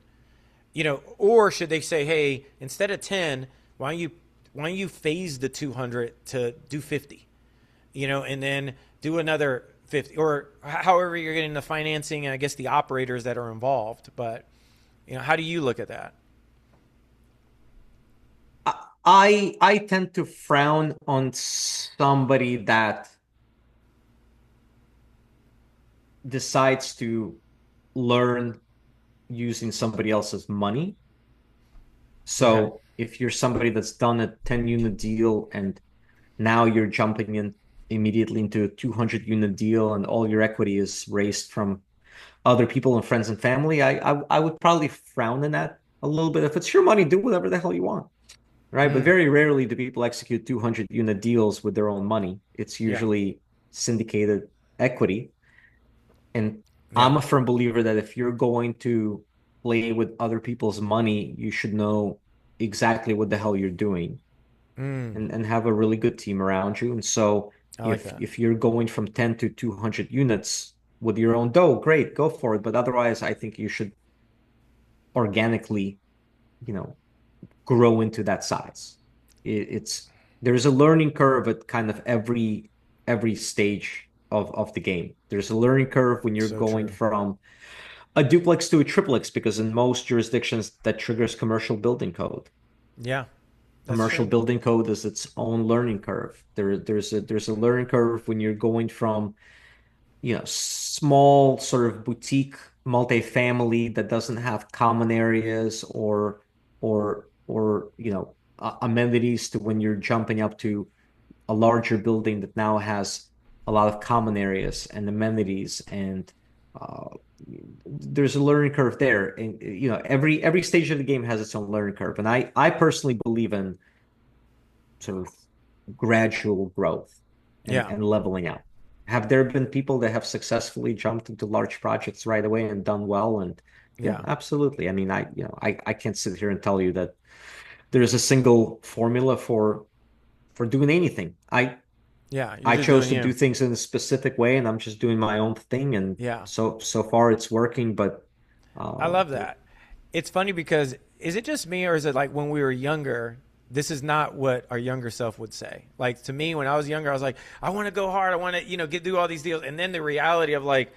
S1: Or should they say, hey, instead of 10, why don't you phase the 200 to do 50? And then do another 50, or however you're getting the financing and I guess the operators that are involved. But how do you look at that?
S2: I tend to frown on somebody that decides to learn using somebody else's money.
S1: Okay.
S2: So, if you're somebody that's done a 10 unit deal and now you're jumping in immediately into a 200 unit deal and all your equity is raised from other people and friends and family, I would probably frown on that a little bit. If it's your money, do whatever the hell you want, right? But
S1: Mm,
S2: very rarely do people execute 200 unit deals with their own money. It's
S1: yeah.
S2: usually syndicated equity. And
S1: Yeah.
S2: I'm a firm believer that if you're going to play with other people's money, you should know exactly what the hell you're doing
S1: Mm,
S2: and have a really good team around you. And so
S1: I like
S2: if
S1: that.
S2: if you're going from 10 to 200 units with your own dough, great, go for it. But otherwise, I think you should organically, you know, grow into that size. It's there's a learning curve at kind of every stage of the game. There's a learning curve when you're
S1: So
S2: going
S1: true.
S2: from a duplex to a triplex because in most jurisdictions that triggers commercial building code.
S1: Yeah, that's
S2: Commercial
S1: true.
S2: building code is its own learning curve. There's a learning curve when you're going from, small sort of boutique multifamily that doesn't have common areas or amenities to when you're jumping up to a larger building that now has a lot of common areas and amenities and uh, there's a learning curve there. And every stage of the game has its own learning curve. And I personally believe in sort of gradual growth and,
S1: Yeah.
S2: and leveling out. Have there been people that have successfully jumped into large projects right away and done well? And yeah,
S1: Yeah.
S2: absolutely. I mean, I can't sit here and tell you that there's a single formula for doing anything. I
S1: Yeah. You're
S2: I
S1: just
S2: chose
S1: doing
S2: to do
S1: you.
S2: things in a specific way, and I'm just doing my own thing, and
S1: Yeah.
S2: so far it's working. But
S1: I
S2: uh,
S1: love that. It's funny because is it just me or is it like when we were younger, this is not what our younger self would say. Like to me, when I was younger, I was like, I want to go hard. I want to, do all these deals. And then the reality of like,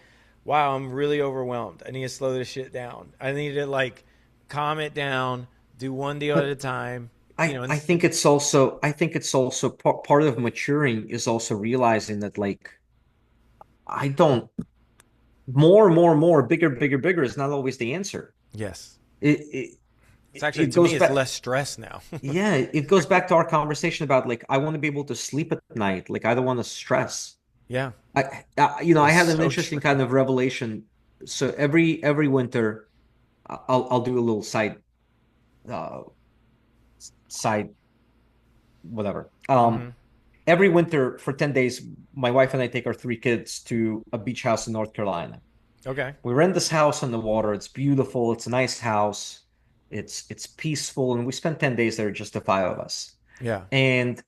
S1: wow, I'm really overwhelmed. I need to slow this shit down. I need to like calm it down, do one deal at a
S2: But
S1: time.
S2: I think it's also part of maturing is also realizing that like I don't more, bigger, bigger, bigger is not always the answer.
S1: Yes.
S2: It it
S1: It's actually,
S2: it
S1: to me,
S2: goes
S1: it's
S2: back.
S1: less stress now.
S2: Yeah, it goes back to our conversation about like I want to be able to sleep at night. Like I don't want to stress.
S1: Yeah.
S2: I
S1: It's
S2: had an
S1: so
S2: interesting
S1: true.
S2: kind of revelation. So every winter, I'll do a little uh side whatever.
S1: Hmm.
S2: Every winter for 10 days, my wife and I take our three kids to a beach house in North Carolina.
S1: Okay.
S2: We rent this house on the water. It's beautiful. It's a nice house. It's peaceful, and we spent 10 days there, just the five of us.
S1: Yeah.
S2: And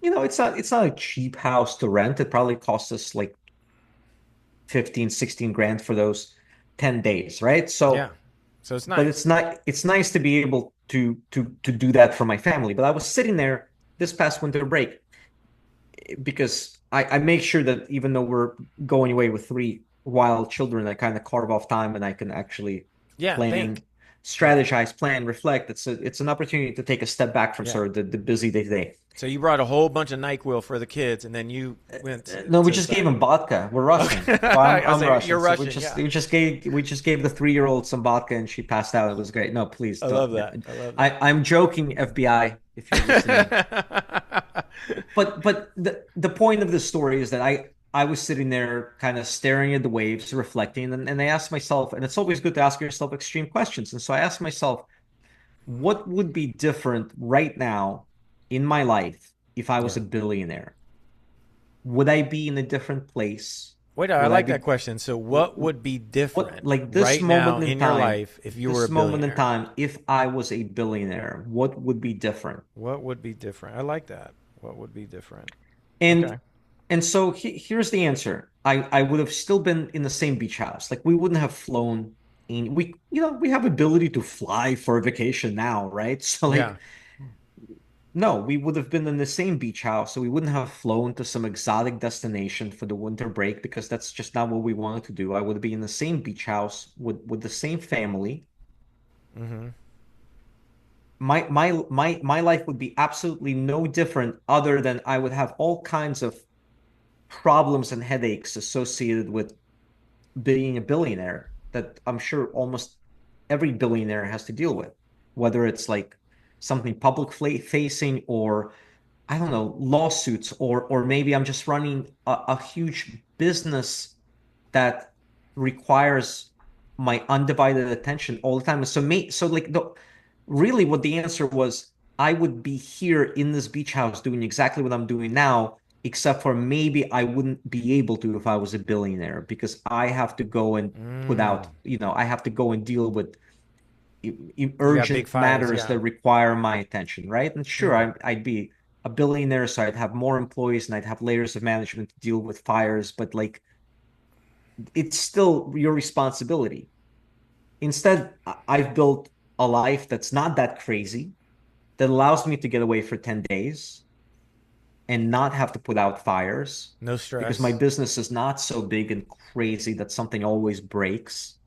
S2: it's not a cheap house to rent. It probably cost us like 15, 16 grand for those 10 days, right?
S1: Yeah.
S2: So,
S1: So it's
S2: but
S1: nice.
S2: it's nice to be able to do that for my family. But I was sitting there this past winter break because I make sure that even though we're going away with three wild children, I kind of carve off time and I can actually
S1: Yeah.
S2: plan,
S1: Think. Yeah.
S2: strategize, plan, reflect. It's an opportunity to take a step back from
S1: Yeah.
S2: sort of the busy day to day.
S1: So you brought a whole bunch of NyQuil for the kids, and then you went
S2: No, we
S1: to the
S2: just gave
S1: side.
S2: him vodka. We're Russian.
S1: Okay.
S2: Well, I'm
S1: I was
S2: I'm
S1: like,
S2: Russian,
S1: you're
S2: so
S1: Russian. Yeah.
S2: we just gave the 3-year-old some vodka and she passed out. It was great. No, please
S1: I
S2: don't.
S1: love that. I love
S2: I'm joking, FBI, if you're listening.
S1: that.
S2: But the point of the story is that I was sitting there kind of staring at the waves, reflecting, and I asked myself, and it's always good to ask yourself extreme questions. And so I asked myself, what would be different right now in my life if I was
S1: Yeah.
S2: a billionaire? Would I be in a different place?
S1: Wait, I
S2: Would I
S1: like that
S2: be
S1: question. So, what
S2: what
S1: would be different
S2: like this
S1: right now
S2: moment in
S1: in your
S2: time,
S1: life if you were a billionaire?
S2: if I was a billionaire, what would be different?
S1: What would be different? I like that. What would be different?
S2: And
S1: Okay.
S2: so here's the answer. I would have still been in the same beach house. Like we wouldn't have flown in. We have ability to fly for a vacation now, right? So
S1: Yeah.
S2: like no, we would have been in the same beach house. So we wouldn't have flown to some exotic destination for the winter break because that's just not what we wanted to do. I would be in the same beach house with the same family.
S1: Mm-hmm.
S2: My life would be absolutely no different other than I would have all kinds of problems and headaches associated with being a billionaire that I'm sure almost every billionaire has to deal with, whether it's like something public facing or I don't know, lawsuits, or maybe I'm just running a huge business that requires my undivided attention all the time. So like really what the answer was, I would be here in this beach house doing exactly what I'm doing now, except for maybe I wouldn't be able to if I was a billionaire because I have to go and put
S1: Mm.
S2: out, I have to go and deal with
S1: You got big
S2: urgent
S1: fires.
S2: matters
S1: Yeah.
S2: that require my attention, right? And sure,
S1: Mm.
S2: I'd be a billionaire, so I'd have more employees and I'd have layers of management to deal with fires, but like it's still your responsibility. Instead, I've built a life that's not that crazy, that allows me to get away for 10 days and not have to put out fires
S1: No
S2: because my
S1: stress.
S2: business is not so big and crazy that something always breaks.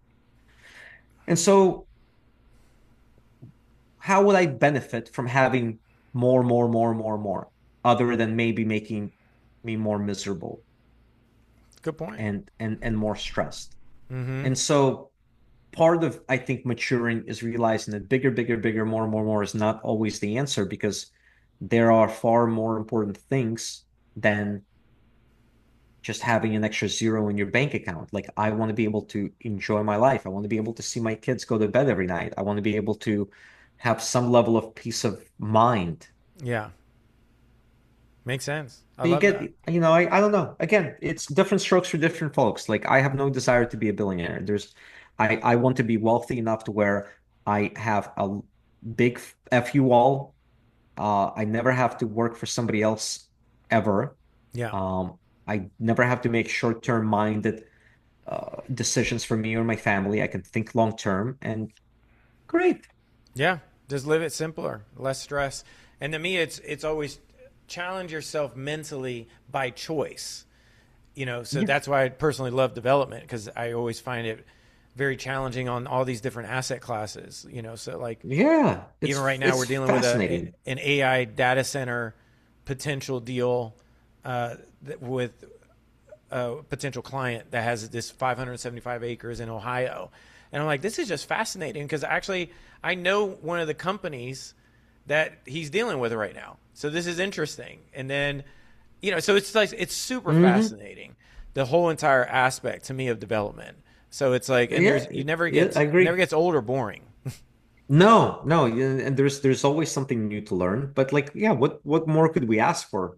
S2: And so how would I benefit from having more, other than maybe making me more miserable
S1: Good point.
S2: and more stressed?
S1: Mm-hmm.
S2: And so part of I think maturing is realizing that bigger, bigger, bigger, more is not always the answer because there are far more important things than just having an extra zero in your bank account. Like I want to be able to enjoy my life. I want to be able to see my kids go to bed every night. I want to be able to have some level of peace of mind.
S1: Yeah. Makes sense. I
S2: But you
S1: love
S2: get,
S1: that.
S2: I don't know. Again, it's different strokes for different folks. Like I have no desire to be a billionaire. I want to be wealthy enough to where I have a big FU all. I never have to work for somebody else ever.
S1: Yeah.
S2: I never have to make short-term minded decisions for me or my family. I can think long term and great.
S1: Yeah. Just live it simpler, less stress. And to me, it's always challenge yourself mentally by choice. So
S2: Yeah,
S1: that's why I personally love development, because I always find it very challenging on all these different asset classes. So like
S2: yeah,
S1: even right now
S2: it's
S1: we're dealing with
S2: fascinating.
S1: an AI data center potential deal with a potential client that has this 575 acres in Ohio. And I'm like, this is just fascinating, because actually I know one of the companies that he's dealing with right now. So this is interesting. And then, so it's like, it's super
S2: Hmm.
S1: fascinating, the whole entire aspect to me of development. So it's like, and
S2: Yeah,
S1: there's, you never
S2: yeah,
S1: gets,
S2: I
S1: it never
S2: agree.
S1: gets old or boring.
S2: No, no, yeah, and there's always something new to learn. But like, yeah, what more could we ask for?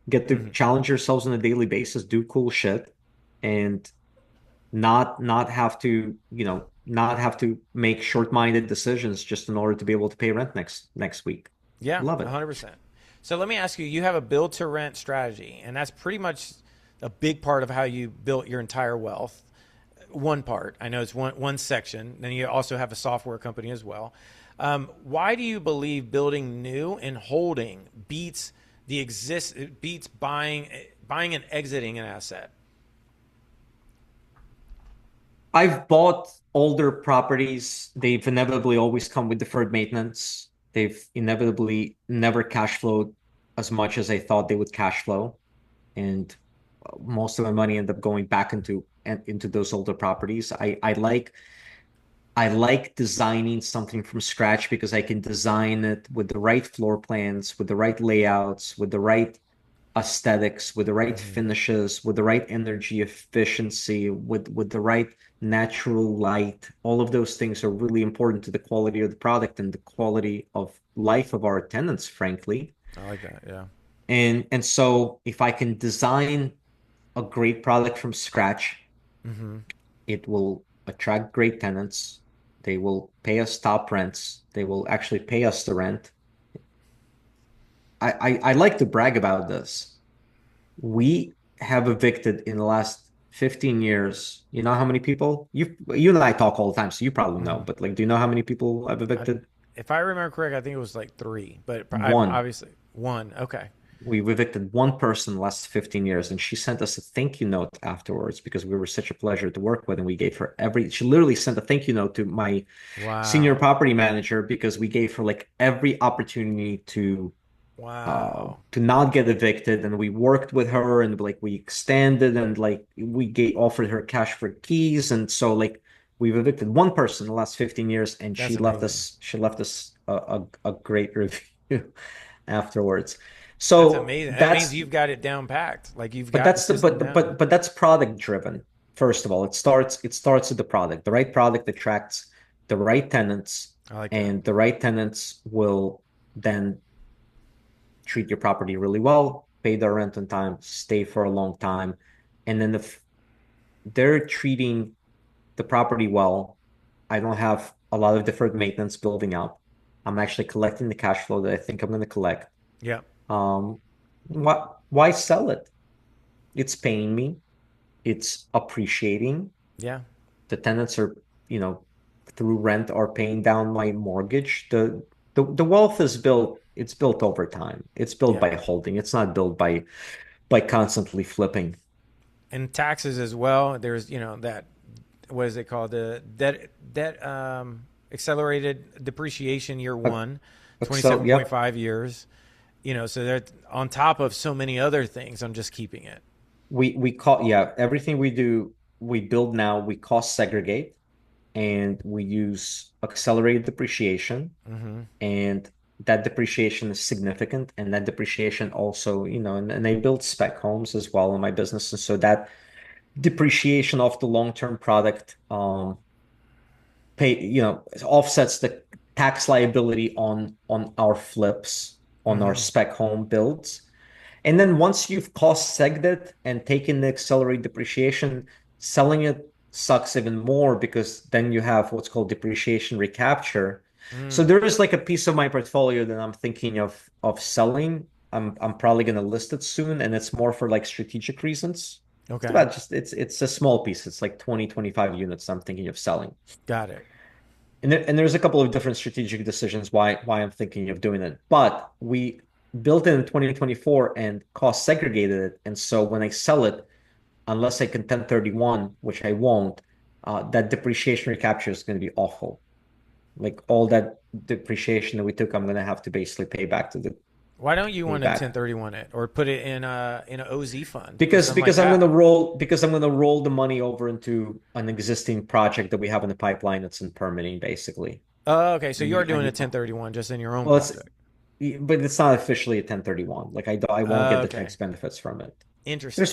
S2: Get to
S1: Hmm.
S2: challenge yourselves on a daily basis, do cool shit, and not have to, not have to make short-minded decisions just in order to be able to pay rent next week.
S1: Yeah,
S2: Love it.
S1: 100%. So let me ask you, you have a build to rent strategy, and that's pretty much a big part of how you built your entire wealth. One part, I know it's one section. Then you also have a software company as well. Why do you believe building new and holding beats buying and exiting an asset?
S2: I've bought older properties. They've inevitably always come with deferred maintenance. They've inevitably never cash flowed as much as I thought they would cash flow. And most of my money ended up going back into those older properties. I like designing something from scratch because I can design it with the right floor plans, with the right layouts, with the right aesthetics, with the right
S1: Hmm.
S2: finishes, with the right energy efficiency, with the right natural light. All of those things are really important to the quality of the product and the quality of life of our tenants, frankly.
S1: I like that. Yeah.
S2: And so if I can design a great product from scratch,
S1: Hmm.
S2: it will attract great tenants. They will pay us top rents. They will actually pay us the rent. I like to brag about this. We have evicted in the last 15 years. You know how many people? You and I talk all the time, so you probably know.
S1: Hmm.
S2: But like, do you know how many people I've
S1: I,
S2: evicted?
S1: if I remember correct, I think it was like three, but I've
S2: One.
S1: obviously one. Okay.
S2: We've evicted one person in the last 15 years, and she sent us a thank you note afterwards because we were such a pleasure to work with. And we gave her she literally sent a thank you note to my senior
S1: Wow.
S2: property manager because we gave her like every opportunity
S1: Wow.
S2: to not get evicted, and we worked with her and like we extended and like we gave offered her cash for keys, and so like we've evicted one person in the last 15 years, and
S1: That's amazing.
S2: she left us a great review afterwards.
S1: That's
S2: So
S1: amazing. That means
S2: that's
S1: you've got it down packed. Like you've
S2: but
S1: got the
S2: that's the
S1: system down.
S2: but that's product driven. First of all, it starts with the product. The right product attracts the right tenants,
S1: I like that.
S2: and the right tenants will then treat your property really well, pay their rent on time, stay for a long time. And then if they're treating the property well, I don't have a lot of deferred maintenance building up. I'm actually collecting the cash flow that I think I'm going to collect.
S1: Yeah.
S2: Um, why sell it? It's paying me. It's appreciating.
S1: Yeah.
S2: The tenants are, you know, through rent are paying down my mortgage. The wealth is built, it's built over time. It's built
S1: Yeah.
S2: by holding. It's not built by constantly flipping.
S1: And taxes as well. There's, that, what is it called? The debt accelerated depreciation year
S2: Uh,
S1: one,
S2: So, yep,
S1: 27.5 years. So that on top of so many other things, I'm just keeping it.
S2: we call yeah, everything we do, we build now, we cost segregate, and we use accelerated depreciation,
S1: Hmm.
S2: and that depreciation is significant, and that depreciation also, and I build spec homes as well in my business, and so that depreciation of the long-term product offsets the tax liability on our flips, on our
S1: Hmm.
S2: spec home builds. And then once you've cost segged it and taken the accelerated depreciation, selling it sucks even more because then you have what's called depreciation recapture. So
S1: Mm.
S2: there is like a piece of my portfolio that I'm thinking of selling. I'm probably going to list it soon, and it's more for like strategic reasons. It's
S1: Okay.
S2: about just it's a small piece. It's like 20-25 units I'm thinking of selling.
S1: Got it.
S2: And there's a couple of different strategic decisions why I'm thinking of doing it. But we built it in 2024 and cost segregated it. And so when I sell it, unless I can 1031, which I won't, that depreciation recapture is going to be awful. Like all that depreciation that we took, I'm going to have to basically
S1: Why don't you
S2: pay
S1: want to
S2: back.
S1: 1031 it or put it in an OZ fund or
S2: Because
S1: something like
S2: because I'm gonna
S1: that?
S2: roll the money over into an existing project that we have in the pipeline that's in permitting basically.
S1: Oh, okay. So you're
S2: I
S1: doing a
S2: need
S1: 1031 just in your own
S2: well it's
S1: project.
S2: but it's not officially a 1031. Like I won't get the tax
S1: Okay.
S2: benefits from it.
S1: Interesting.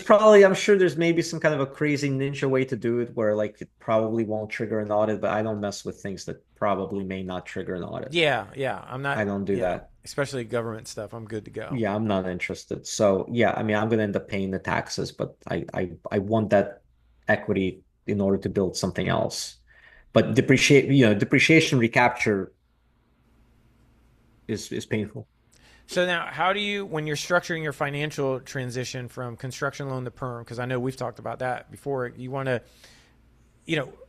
S2: I'm sure there's maybe some kind of a crazy ninja way to do it where like it probably won't trigger an audit, but I don't mess with things that probably may not trigger an audit.
S1: Yeah, yeah. I'm not,
S2: I don't do
S1: yeah,
S2: that.
S1: especially government stuff. I'm good to go.
S2: Yeah, I'm not interested. So yeah, I mean, I'm gonna end up paying the taxes, but I want that equity in order to build something else. But depreciation recapture is painful.
S1: So now, how do you, when you're structuring your financial transition from construction loan to perm, because I know we've talked about that before, you want to,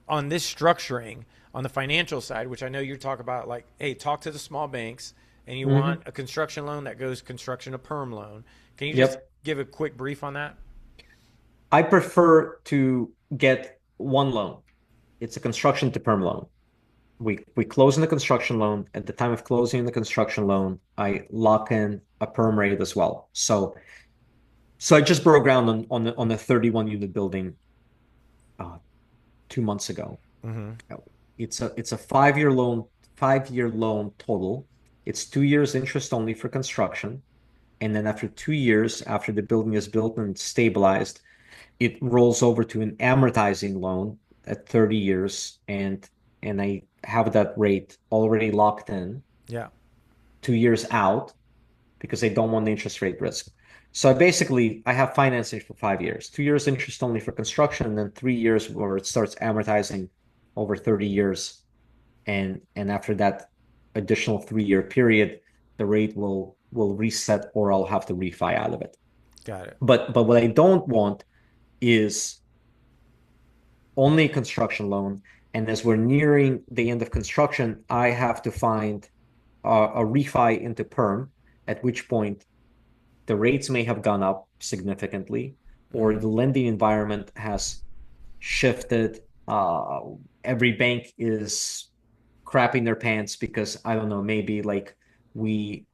S1: on this structuring on the financial side, which I know you talk about, like, hey, talk to the small banks, and you want
S2: Hmm.
S1: a construction loan that goes construction to perm loan. Can you just
S2: Yep.
S1: give a quick brief on that?
S2: I prefer to get one loan. It's a construction to perm loan. We close in the construction loan. At the time of closing the construction loan, I lock in a perm rate as well. So I just broke ground on a 31 unit building 2 months ago.
S1: Mm-hmm.
S2: It's a 5 year loan, 5 year loan total. It's 2 years interest only for construction. And then after 2 years, after the building is built and stabilized, it rolls over to an amortizing loan at 30 years. And I have that rate already locked in
S1: Yeah.
S2: 2 years out because I don't want the interest rate risk. So I have financing for 5 years, 2 years interest only for construction, and then 3 years where it starts amortizing over 30 years. And after that additional 3 year period, the rate will reset or I'll have to refi out of it.
S1: Got it.
S2: But what I don't want is only a construction loan. And as we're nearing the end of construction, I have to find a refi into perm, at which point the rates may have gone up significantly, or
S1: Mm-hmm.
S2: the lending environment has shifted. Every bank is crapping their pants because I don't know, maybe like we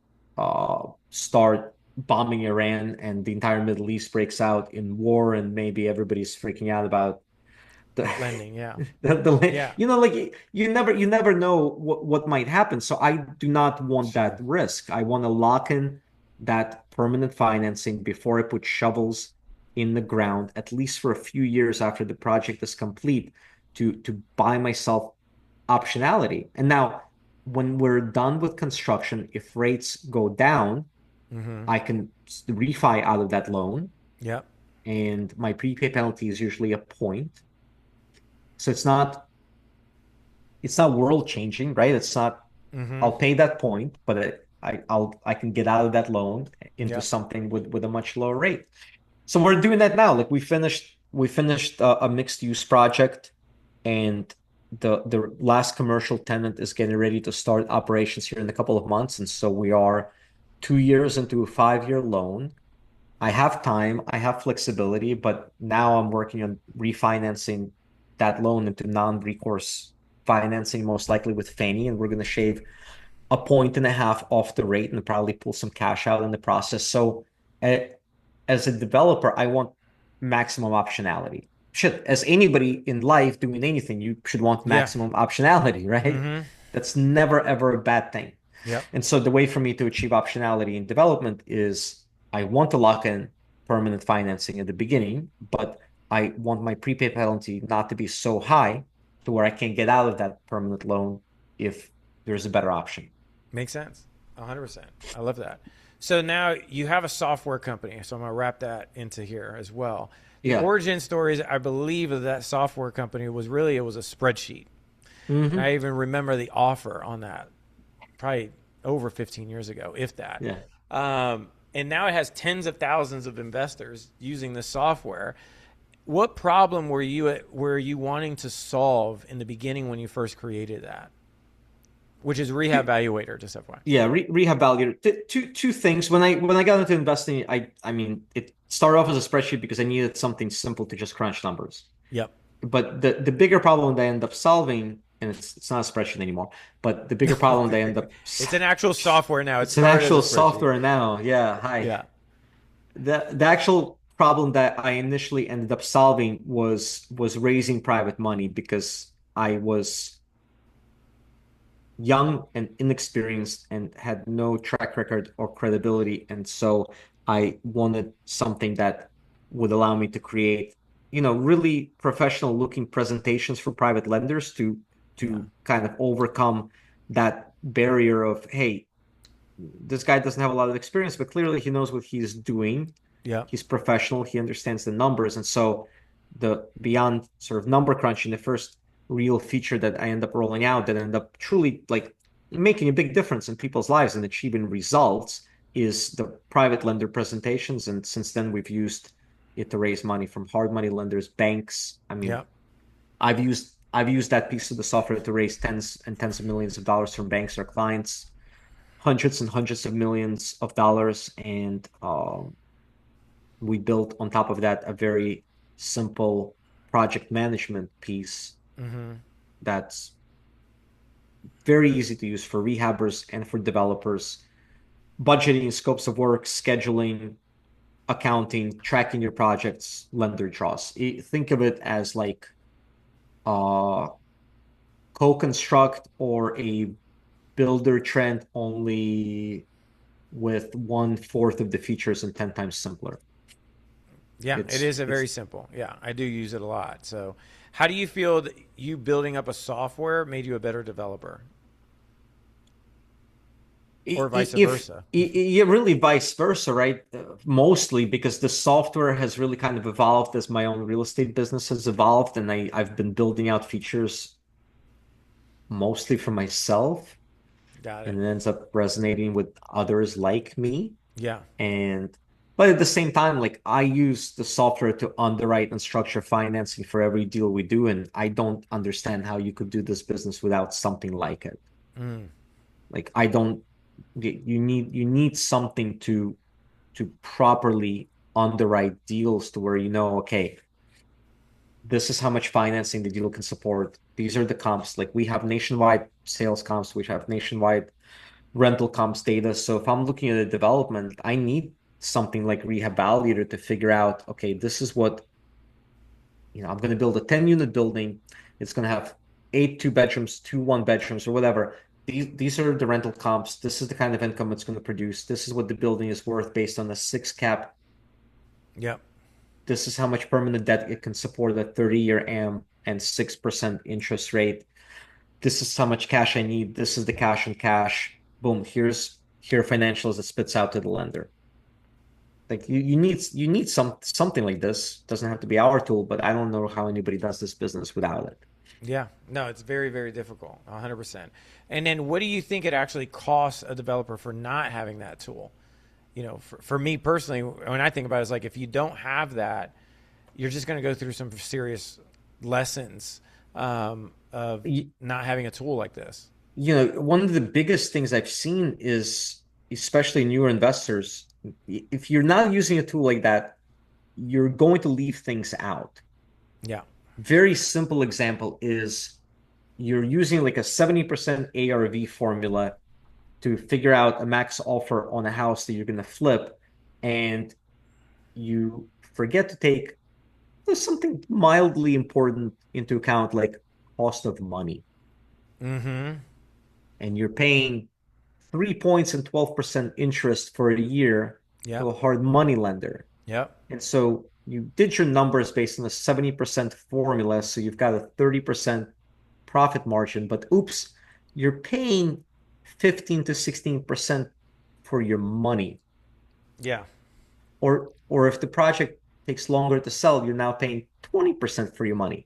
S2: start bombing Iran and the entire Middle East breaks out in war, and maybe everybody's freaking out about the
S1: Lending. Yeah. Yeah.
S2: like you never know what might happen. So I do not want that
S1: Sure.
S2: risk. I want to lock in that permanent financing before I put shovels in the ground, at least for a few years after the project is complete, to buy myself optionality. And now when we're done with construction, if rates go down,
S1: Mm-hmm.
S2: I can refi out of that loan,
S1: Yep.
S2: and my prepay penalty is usually a point. So it's not world changing, right? It's not,
S1: Mm-hmm.
S2: I'll pay that point, but I can get out of that loan into
S1: Yep.
S2: something with a much lower rate. So we're doing that now. Like we finished a mixed use project, and the last commercial tenant is getting ready to start operations here in a couple of months, and so we are 2 years into a 5 year loan. I have time, I have flexibility, but now I'm working on refinancing that loan into non-recourse financing, most likely with Fannie, and we're going to shave a point and a half off the rate and probably pull some cash out in the process. So, uh, as a developer, I want maximum optionality. Shit, as anybody in life doing anything, you should want
S1: Yeah.
S2: maximum optionality, right?
S1: Mm-hmm.
S2: That's never ever a bad thing.
S1: Yep.
S2: And so the way for me to achieve optionality in development is I want to lock in permanent financing at the beginning, but I want my prepay penalty not to be so high to where I can get out of that permanent loan if there's a better option.
S1: Makes sense. 100%. I love that. So now you have a software company. So I'm going to wrap that into here as well. The
S2: Yeah.
S1: origin stories, I believe, of that software company was really, it was a spreadsheet. And
S2: Hmm.
S1: I even remember the offer on that probably over 15 years ago, if that.
S2: Yeah.
S1: And now it has tens of thousands of investors using this software. What problem were you wanting to solve in the beginning when you first created that? which is Rehab Valuator, just FYI.
S2: Yeah, rehab value. Two things. When I got into investing, I mean it started off as a spreadsheet because I needed something simple to just crunch numbers.
S1: Yep.
S2: But the bigger problem that I end up solving, and it's not a spreadsheet anymore, but the bigger problem that I end up
S1: It's an actual software now. It
S2: it's an
S1: started as a
S2: actual
S1: spreadsheet.
S2: software now. Yeah, hi.
S1: Yeah.
S2: The actual problem that I initially ended up solving was raising private money because I was young and inexperienced and had no track record or credibility. And so I wanted something that would allow me to create, really professional looking presentations for private lenders to
S1: Yeah.
S2: kind of overcome that barrier of, hey, this guy doesn't have a lot of experience, but clearly he knows what he's doing.
S1: Yeah.
S2: He's professional, he understands the numbers. And so the beyond sort of number crunching, the first real feature that I end up rolling out that end up truly like making a big difference in people's lives and achieving results is the private lender presentations. And since then we've used it to raise money from hard money lenders, banks. I mean,
S1: Yeah.
S2: I've used that piece of the software to raise tens and tens of millions of dollars from banks or clients, hundreds and hundreds of millions of dollars. And we built on top of that a very simple project management piece
S1: Mm-hmm.
S2: that's very easy to use for rehabbers and for developers. Budgeting, scopes of work, scheduling, accounting, tracking your projects, lender draws. Think of it as like uh, co-construct or a builder trend only with 1/4 of the features and 10 times simpler.
S1: Yeah, it
S2: It's
S1: is a very
S2: it's
S1: simple. Yeah, I do use it a lot. So, how do you feel that you building up a software made you a better developer, or vice
S2: if
S1: versa?
S2: yeah, really vice versa, right? Mostly because the software has really kind of evolved as my own real estate business has evolved, and I've been building out features mostly for myself,
S1: Got it.
S2: and it ends up resonating with others like me.
S1: Yeah.
S2: And but at the same time, like I use the software to underwrite and structure financing for every deal we do, and I don't understand how you could do this business without something like it.
S1: Mm.
S2: Like I don't you need something to properly underwrite deals to where okay, this is how much financing the deal can support. These are the comps. Like we have nationwide sales comps, we have nationwide rental comps data. So if I'm looking at a development, I need something like Rehab Validator to figure out, okay, this is what, I'm going to build a 10-unit building. It's going to have 8 2 bedrooms, 2 1 bedrooms, or whatever. These are the rental comps. This is the kind of income it's going to produce. This is what the building is worth based on a 6 cap.
S1: Yep.
S2: This is how much permanent debt it can support at 30-year AM and 6% interest rate. This is how much cash I need. This is the cash and cash. Boom. Here are financials that spits out to the lender. Like you need something like this. Doesn't have to be our tool, but I don't know how anybody does this business without it.
S1: Yeah. No, it's very, very difficult. 100%. And then, what do you think it actually costs a developer for not having that tool? For me personally, when I think about it, it's like if you don't have that, you're just going to go through some serious lessons of
S2: You,
S1: not having a tool like this.
S2: one of the biggest things I've seen is, especially newer investors, if you're not using a tool like that, you're going to leave things out.
S1: Yeah.
S2: Very simple example is you're using like a 70% ARV formula to figure out a max offer on a house that you're going to flip, and you forget to take something mildly important into account, like cost of money.
S1: Mm-hmm.
S2: And you're paying 3 points and 12% interest for a year to
S1: Yep.
S2: a hard money lender.
S1: Yep.
S2: And so you did your numbers based on a 70% formula. So you've got a 30% profit margin, but oops, you're paying 15 to 16% for your money.
S1: Yeah.
S2: Or if the project takes longer to sell, you're now paying 20% for your money.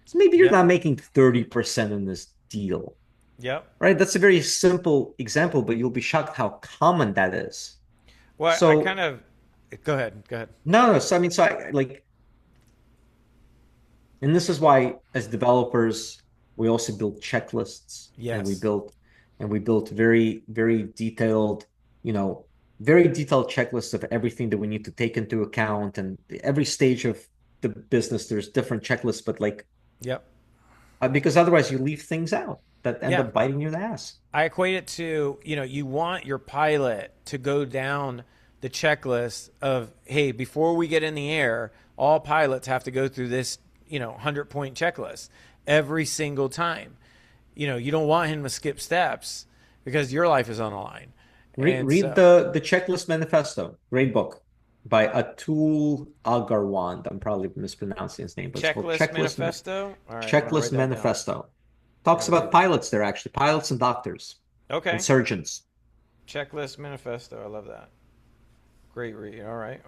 S2: So maybe you're
S1: Yep.
S2: not making 30% in this deal,
S1: Yep.
S2: right? That's a very simple example, but you'll be shocked how common that is.
S1: Well, I kind
S2: So
S1: of go ahead. Go ahead.
S2: no, no. So I mean, so I like, and this is why as developers, we also build checklists and we
S1: Yes.
S2: build and we built very, very detailed, you know, very detailed checklists of everything that we need to take into account. And every stage of the business, there's different checklists, but like,
S1: Yep.
S2: because otherwise you leave things out that end
S1: Yeah.
S2: up biting you in the ass.
S1: I equate it to, you want your pilot to go down the checklist of, hey, before we get in the air, all pilots have to go through this, 100-point checklist every single time. You don't want him to skip steps because your life is on the line. And
S2: Read
S1: so,
S2: the Checklist Manifesto. Great book by Atul Agarwand. I'm probably mispronouncing his name, but it's called
S1: checklist manifesto. All right, I'm going to
S2: Checklist
S1: write that down.
S2: Manifesto. Talks
S1: Got to read
S2: about
S1: that.
S2: pilots there, actually, pilots and doctors and
S1: Okay.
S2: surgeons.
S1: Checklist manifesto. I love that. Great read. All right.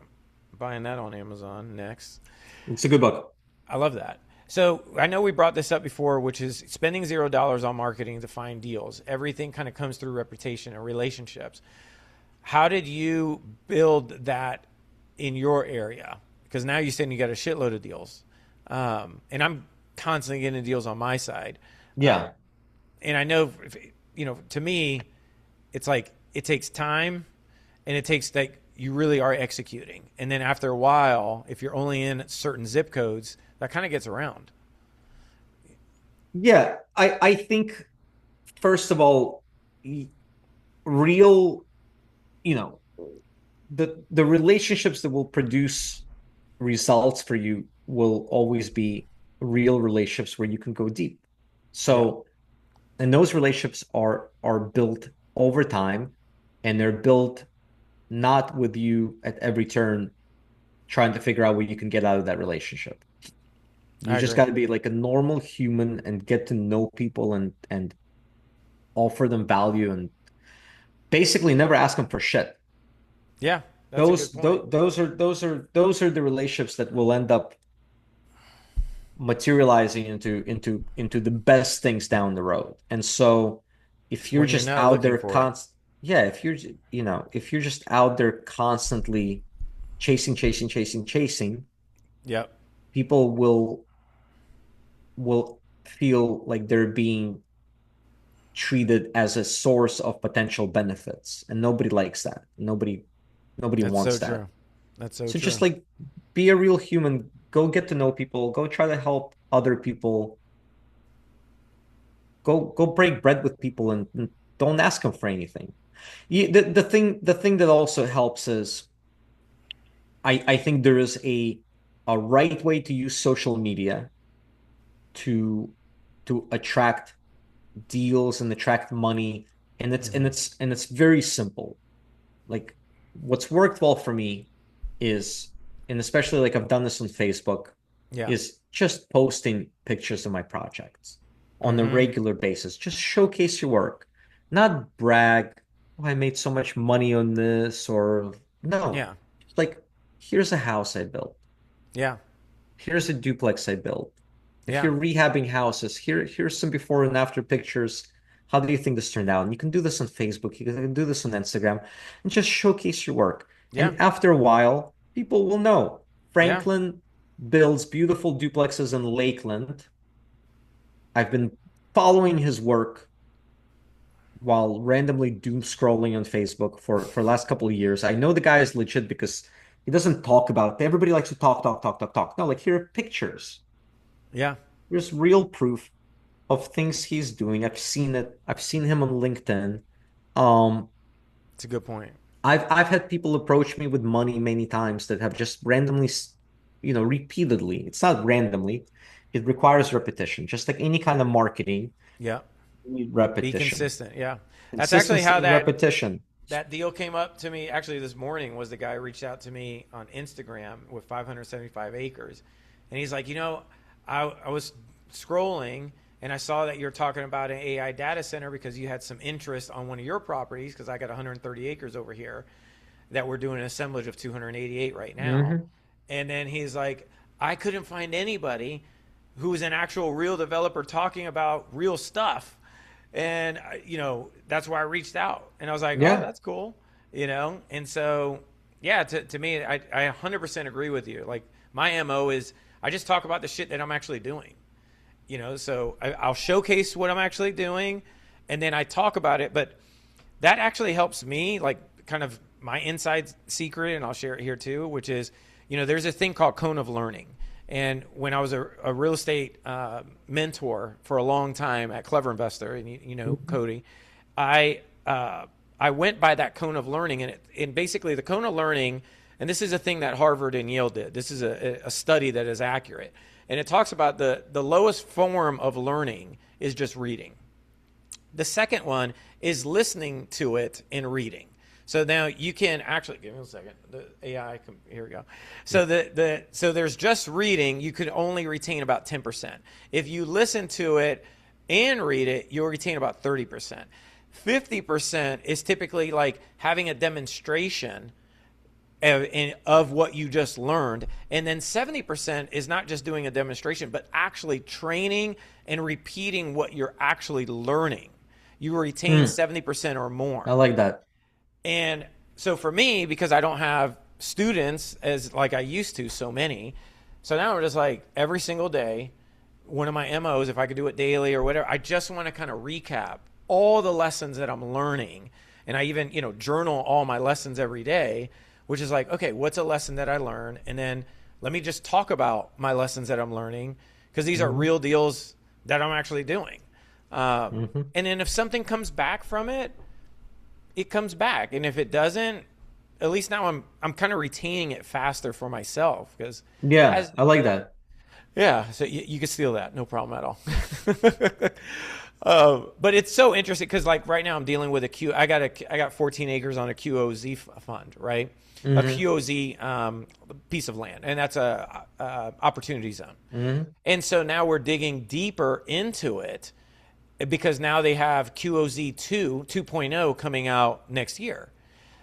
S1: Buying that on Amazon next.
S2: It's a good book.
S1: I love that. So I know we brought this up before, which is spending $0 on marketing to find deals. Everything kind of comes through reputation and relationships. How did you build that in your area? Because now you're saying you got a shitload of deals, and I'm constantly getting deals on my side. Um,
S2: Yeah.
S1: and I know, to me, it's like it takes time, and it takes like you really are executing. And then after a while, if you're only in certain zip codes, that kind of gets around.
S2: Yeah. I think, first of all, real, you know, the relationships that will produce results for you will always be real relationships where you can go deep.
S1: Yeah,
S2: So, and those relationships are built over time, and they're built not with you at every turn trying to figure out what you can get out of that relationship. You
S1: I
S2: just
S1: agree.
S2: got to be like a normal human and get to know people and offer them value and basically never ask them for shit.
S1: Yeah, that's a good point.
S2: Those are the relationships that will end up materializing into the best things down the road. And so if you're
S1: When you're
S2: just
S1: not
S2: out
S1: looking
S2: there
S1: for it.
S2: yeah, if you're just out there constantly chasing,
S1: Yep,
S2: people will feel like they're being treated as a source of potential benefits, and nobody likes that. Nobody
S1: that's so
S2: wants that.
S1: true. That's so
S2: So just
S1: true.
S2: like be a real human, go get to know people, go try to help other people, go break bread with people, and don't ask them for anything. The thing that also helps is I think there is a right way to use social media to attract deals and attract money, and it's very simple. Like, what's worked well for me is, and especially like I've done this on Facebook,
S1: Yeah.
S2: is just posting pictures of my projects on a
S1: Mm-hmm.
S2: regular basis. Just showcase your work, not brag, oh, I made so much money on this, or no.
S1: Yeah.
S2: Just like, here's a house I built.
S1: Yeah.
S2: Here's a duplex I built. If
S1: Yeah.
S2: you're rehabbing houses, here's some before and after pictures. How do you think this turned out? And you can do this on Facebook, you can do this on Instagram, and just showcase your work.
S1: Yeah.
S2: And after a while, people will know.
S1: Yeah.
S2: Franklin builds beautiful duplexes in Lakeland. I've been following his work while randomly doom scrolling on Facebook for the last couple of years. I know the guy is legit because he doesn't talk about it. Everybody likes to talk. No, like, here are pictures.
S1: Yeah.
S2: There's real proof of things he's doing. I've seen it. I've seen him on LinkedIn. Um,
S1: It's a good point.
S2: I've had people approach me with money many times that have just randomly, repeatedly. It's not randomly. It requires repetition. Just like any kind of marketing,
S1: Yeah.
S2: you need
S1: Be
S2: repetition.
S1: consistent. Yeah. That's actually
S2: Consistency
S1: how
S2: and
S1: that
S2: repetition.
S1: that deal came up to me. Actually, this morning was the guy reached out to me on Instagram with 575 acres, and he's like, I was scrolling and I saw that you're talking about an AI data center because you had some interest on one of your properties because I got 130 acres over here that we're doing an assemblage of 288 right now.
S2: Hmm.
S1: And then he's like, I couldn't find anybody who's an actual real developer talking about real stuff. And, that's why I reached out. And I was like, oh,
S2: Yeah.
S1: that's cool. And so, yeah, to me, I 100% agree with you. Like, my MO is I just talk about the shit that I'm actually doing. So I'll showcase what I'm actually doing. and then I talk about it. But that actually helps me, like kind of my inside secret, and I'll share it here too, which is, there's a thing called cone of learning. And when I was a real estate mentor for a long time at Clever Investor, and Cody, I I went by that cone of learning, and basically the cone of learning, and this is a thing that Harvard and Yale did. This is a study that is accurate, and it talks about the lowest form of learning is just reading. The second one is listening to it and reading. So now you can actually give me a second. The AI, here we go. So so there's just reading. You could only retain about 10%. If you listen to it and read it, you'll retain about 30%. 50% is typically like having a demonstration of what you just learned. And then 70% is not just doing a demonstration, but actually training and repeating what you're actually learning. You retain 70% or more.
S2: I like that.
S1: And so for me, because I don't have students as like I used to, so many, so now I'm just like every single day, one of my MOs, if I could do it daily or whatever, I just want to kind of recap all the lessons that I'm learning. And I even, journal all my lessons every day, which is like, okay, what's a lesson that I learned? And then let me just talk about my lessons that I'm learning, because these are real deals that I'm actually doing. And then if something comes back from it, it comes back. And if it doesn't, at least now I'm kind of retaining it faster for myself, because
S2: I like that.
S1: yeah, so you can steal that, no problem at all. But it's so interesting because like right now I'm dealing with I got 14 acres on a QOZ fund, right? A QOZ piece of land, and that's a opportunity zone. And so now we're digging deeper into it, because now they have QOZ 2.0 coming out next year.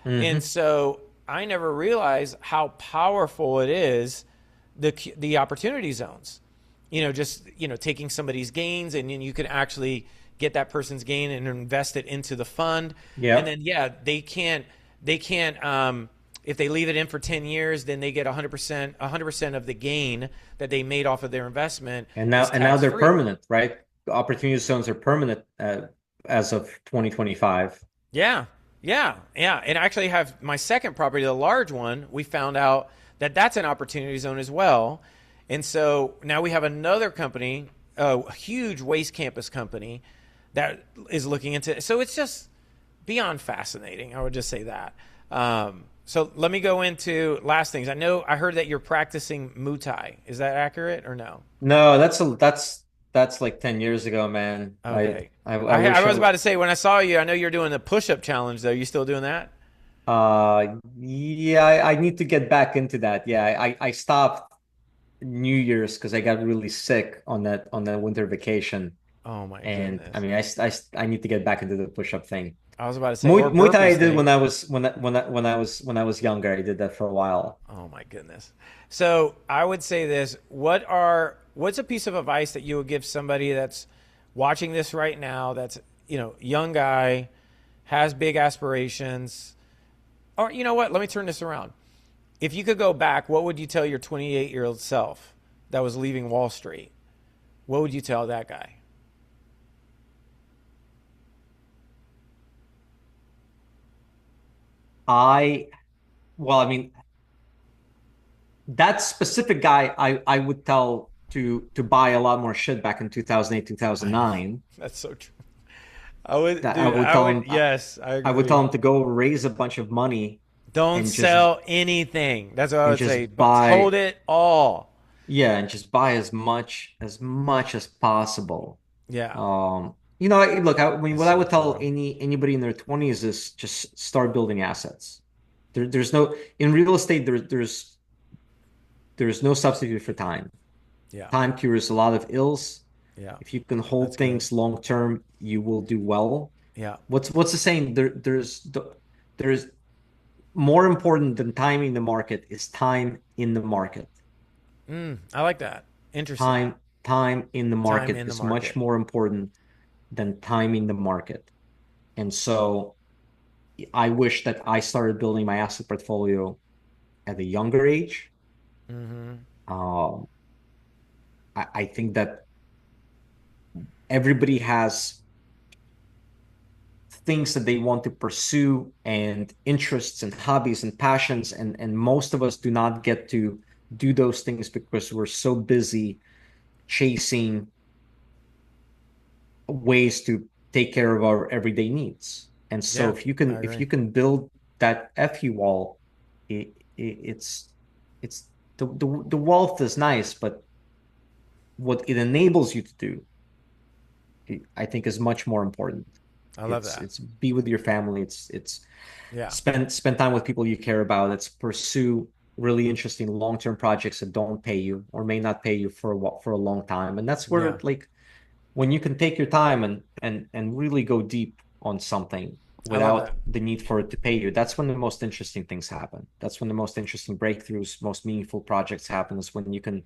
S1: And so I never realized how powerful it is, the opportunity zones. Just taking somebody's gains, and then you can actually get that person's gain and invest it into the fund.
S2: Yeah.
S1: And then they can't if they leave it in for 10 years, then they get 100% of the gain that they made off of their investment.
S2: And now they're permanent, right? Opportunity zones are permanent as of 2025.
S1: Yeah. And I actually have my second property, the large one. We found out that that's an opportunity zone as well. And so now we have another company, a huge waste campus company, that is looking into it. So it's just beyond fascinating. I would just say that. So let me go into last things. I heard that you're practicing Muay Thai. Is that accurate or no?
S2: No, that's like 10 years ago, man.
S1: Okay.
S2: I
S1: I
S2: wish
S1: was about to say, when I saw you, I know you're doing the push-up challenge, though. You still doing that?
S2: Yeah, I need to get back into that. Yeah, I stopped New Year's because I got really sick on that winter vacation.
S1: Oh my
S2: And I
S1: goodness.
S2: mean, I need to get back into the push-up thing.
S1: I was about to say, or
S2: Muay Thai I
S1: burpees
S2: did
S1: thing.
S2: when I was younger. I did that for a while.
S1: Oh my goodness. So I would say this: what's a piece of advice that you would give somebody that's watching this right now? That's young guy, has big aspirations, or you know what? Let me turn this around. If you could go back, what would you tell your 28-year-old self that was leaving Wall Street? What would you tell that guy?
S2: I well, I mean, that specific guy, I would tell to buy a lot more shit back in 2008,
S1: I know
S2: 2009.
S1: that's so true. I would,
S2: That I
S1: dude.
S2: would
S1: I
S2: tell
S1: would.
S2: him
S1: Yes, I
S2: I would tell
S1: agree.
S2: him to go raise a bunch of money
S1: Don't
S2: and just
S1: sell anything. That's what I
S2: and
S1: would say.
S2: just
S1: But hold
S2: buy
S1: it all.
S2: and just buy as much as possible.
S1: Yeah,
S2: Look, I mean,
S1: that's
S2: what I
S1: so
S2: would tell
S1: true.
S2: anybody in their 20s is just start building assets. There's no in real estate there's no substitute for time.
S1: Yeah,
S2: Time cures a lot of ills.
S1: yeah.
S2: If you can
S1: That's
S2: hold
S1: good.
S2: things long term, you will do well.
S1: Yeah.
S2: What's the saying? There's more important than timing the market is time in the market.
S1: I like that. Interesting.
S2: Time in the
S1: Time
S2: market
S1: in the
S2: is much
S1: market.
S2: more important than timing the market. And so I wish that I started building my asset portfolio at a younger age. Um, I think that everybody has things that they want to pursue and interests and hobbies and passions, and most of us do not get to do those things because we're so busy chasing ways to take care of our everyday needs. And so
S1: Yeah,
S2: if you
S1: I
S2: can
S1: agree.
S2: build that FU wall, it's the wealth is nice, but what it enables you to do, I think, is much more important.
S1: I love that.
S2: It's be with your family. It's
S1: Yeah,
S2: spend time with people you care about. It's pursue really interesting long-term projects that don't pay you or may not pay you for a long time. And that's
S1: yeah,
S2: where, like, when you can take your time and really go deep on something
S1: I love
S2: without
S1: that.
S2: the need for it to pay you, that's when the most interesting things happen. That's when the most interesting breakthroughs, most meaningful projects happen, is when you can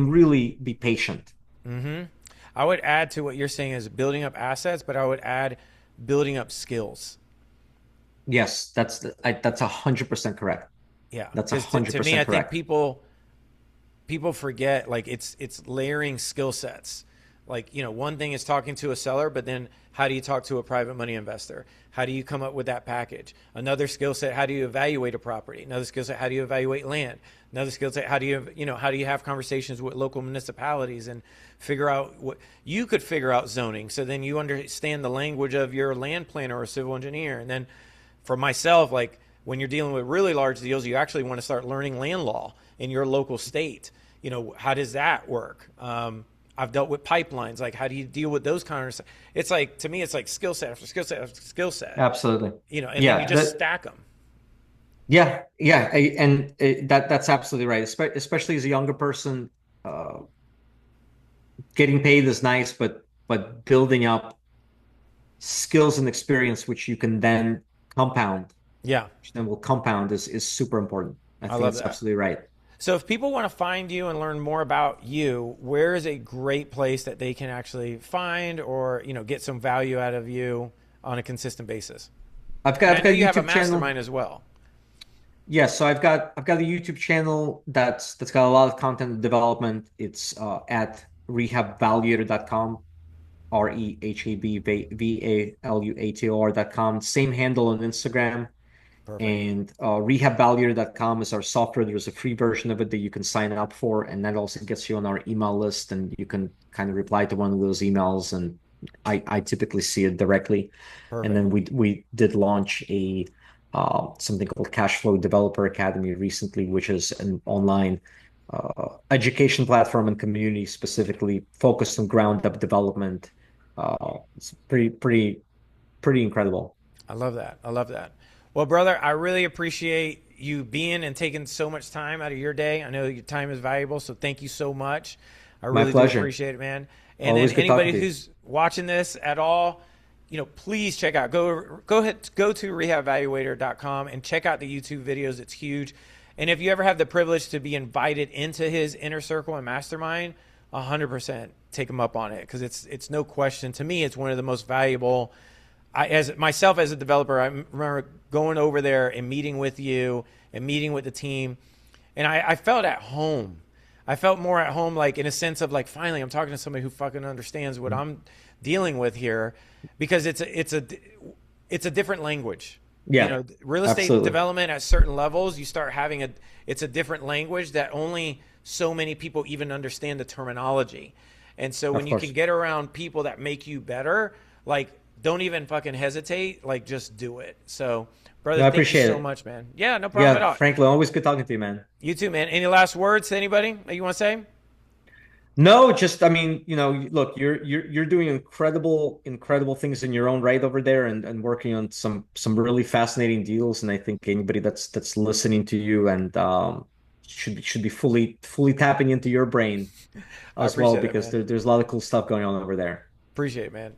S2: really be patient.
S1: Hmm. I would add to what you're saying is building up assets, but I would add building up skills.
S2: Yes, that's 100% correct.
S1: Yeah,
S2: That's a
S1: because
S2: hundred
S1: to me, I
S2: percent
S1: think
S2: correct.
S1: people forget like it's layering skill sets. Like, one thing is talking to a seller, but then how do you talk to a private money investor? How do you come up with that package? Another skill set, how do you evaluate a property? Another skill set, how do you evaluate land? Another skill set, how do you have conversations with local municipalities and figure out what you could figure out zoning, so then you understand the language of your land planner or civil engineer. And then for myself, like, when you're dealing with really large deals, you actually want to start learning land law in your local state. How does that work? I've dealt with pipelines. Like, how do you deal with those kind of? It's like, to me, it's like skill set after skill set after skill set.
S2: Absolutely.
S1: And then you
S2: Yeah,
S1: just stack them.
S2: that's absolutely right. Especially as a younger person, uh, getting paid is nice, but building up skills and experience which you can then compound,
S1: Yeah,
S2: which then will compound, is super important. I
S1: I
S2: think
S1: love
S2: that's
S1: that.
S2: absolutely right.
S1: So if people want to find you and learn more about you, where is a great place that they can actually find or get some value out of you on a consistent basis? And I
S2: I've
S1: know
S2: got a
S1: you have a
S2: YouTube channel.
S1: mastermind as well.
S2: Yeah, so I've got a YouTube channel that's got a lot of content development. It's at rehabvaluator.com, rehabvaluator.com. Same handle on Instagram.
S1: Perfect.
S2: And rehabvaluator.com is our software. There's a free version of it that you can sign up for, and that also gets you on our email list, and you can kind of reply to one of those emails, and I typically see it directly. And
S1: Perfect.
S2: then we did launch a something called Cash Flow Developer Academy recently, which is an online education platform and community specifically focused on ground up development. It's pretty incredible.
S1: I love that. I love that. Well, brother, I really appreciate you being and taking so much time out of your day. I know your time is valuable, so thank you so much. I
S2: My
S1: really do
S2: pleasure.
S1: appreciate it, man. And then
S2: Always good talking
S1: anybody
S2: to you.
S1: who's watching this at all, please check out go ahead, go to rehabevaluator.com and check out the YouTube videos. It's huge. And if you ever have the privilege to be invited into his inner circle and mastermind, 100% take him up on it, because it's no question, to me, it's one of the most valuable. As myself as a developer, I remember going over there and meeting with you and meeting with the team, and I felt at home. I felt more at home, like in a sense of like, finally, I'm talking to somebody who fucking understands what I'm dealing with here, because it's a different language.
S2: Yeah,
S1: Real estate
S2: absolutely.
S1: development at certain levels, you start having it's a different language that only so many people even understand the terminology. And so when
S2: Of
S1: you can
S2: course.
S1: get around people that make you better, like, don't even fucking hesitate, like, just do it. So, brother,
S2: No, I
S1: thank you
S2: appreciate
S1: so
S2: it.
S1: much, man. Yeah, no problem at
S2: Yeah,
S1: all.
S2: Franklin, always good talking to you, man.
S1: You too, man. Any last words to anybody that you want to say?
S2: No, just I mean, look, you're doing incredible things in your own right over there, and working on some really fascinating deals. And I think anybody that's listening to you and should be fully tapping into your brain
S1: I
S2: as well,
S1: appreciate it,
S2: because
S1: man.
S2: there's a lot of cool stuff going on over there.
S1: Appreciate it, man.